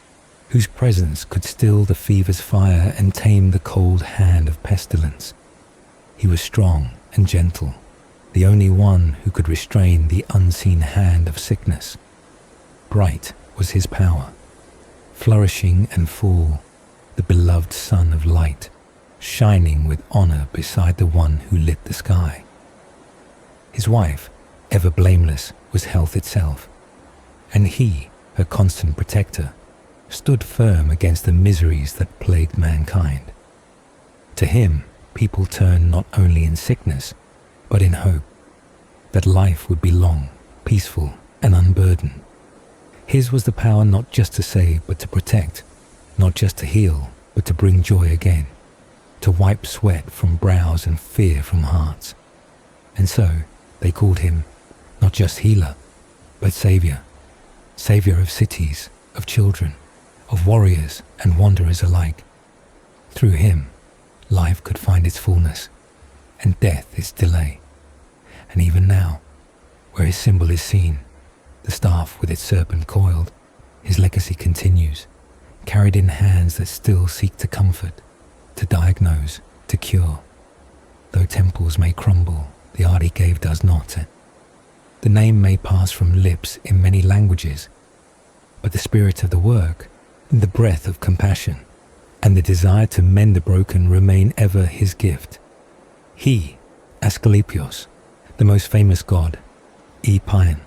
whose presence could still the fever's fire and tame the cold hand of pestilence. He was strong and gentle, the only one who could restrain the unseen hand of sickness. Bright was his power, flourishing and full, the beloved sun of light, shining with honor beside the one who lit the sky. His wife, ever blameless, was health itself, and he, her constant protector, stood firm against the miseries that plagued mankind. To him, people turned not only in sickness, but in hope, that life would be long, peaceful, and unburdened. His was the power not just to save, but to protect, not just to heal, but to bring joy again, to wipe sweat from brows and fear from hearts. And so they called him not just healer, but Savior, Savior of cities, of children, of warriors and wanderers alike. Through him, life could find its fullness, and death its delay. And even now, where his symbol is seen, the staff with its serpent coiled, his legacy continues, carried in hands that still seek to comfort, to diagnose, to cure. Though temples may crumble, the art he gave does not. The name may pass from lips in many languages, but the spirit of the work, the breath of compassion, and the desire to mend the broken remain ever his gift. He, Asclepios, the most famous god, Epion,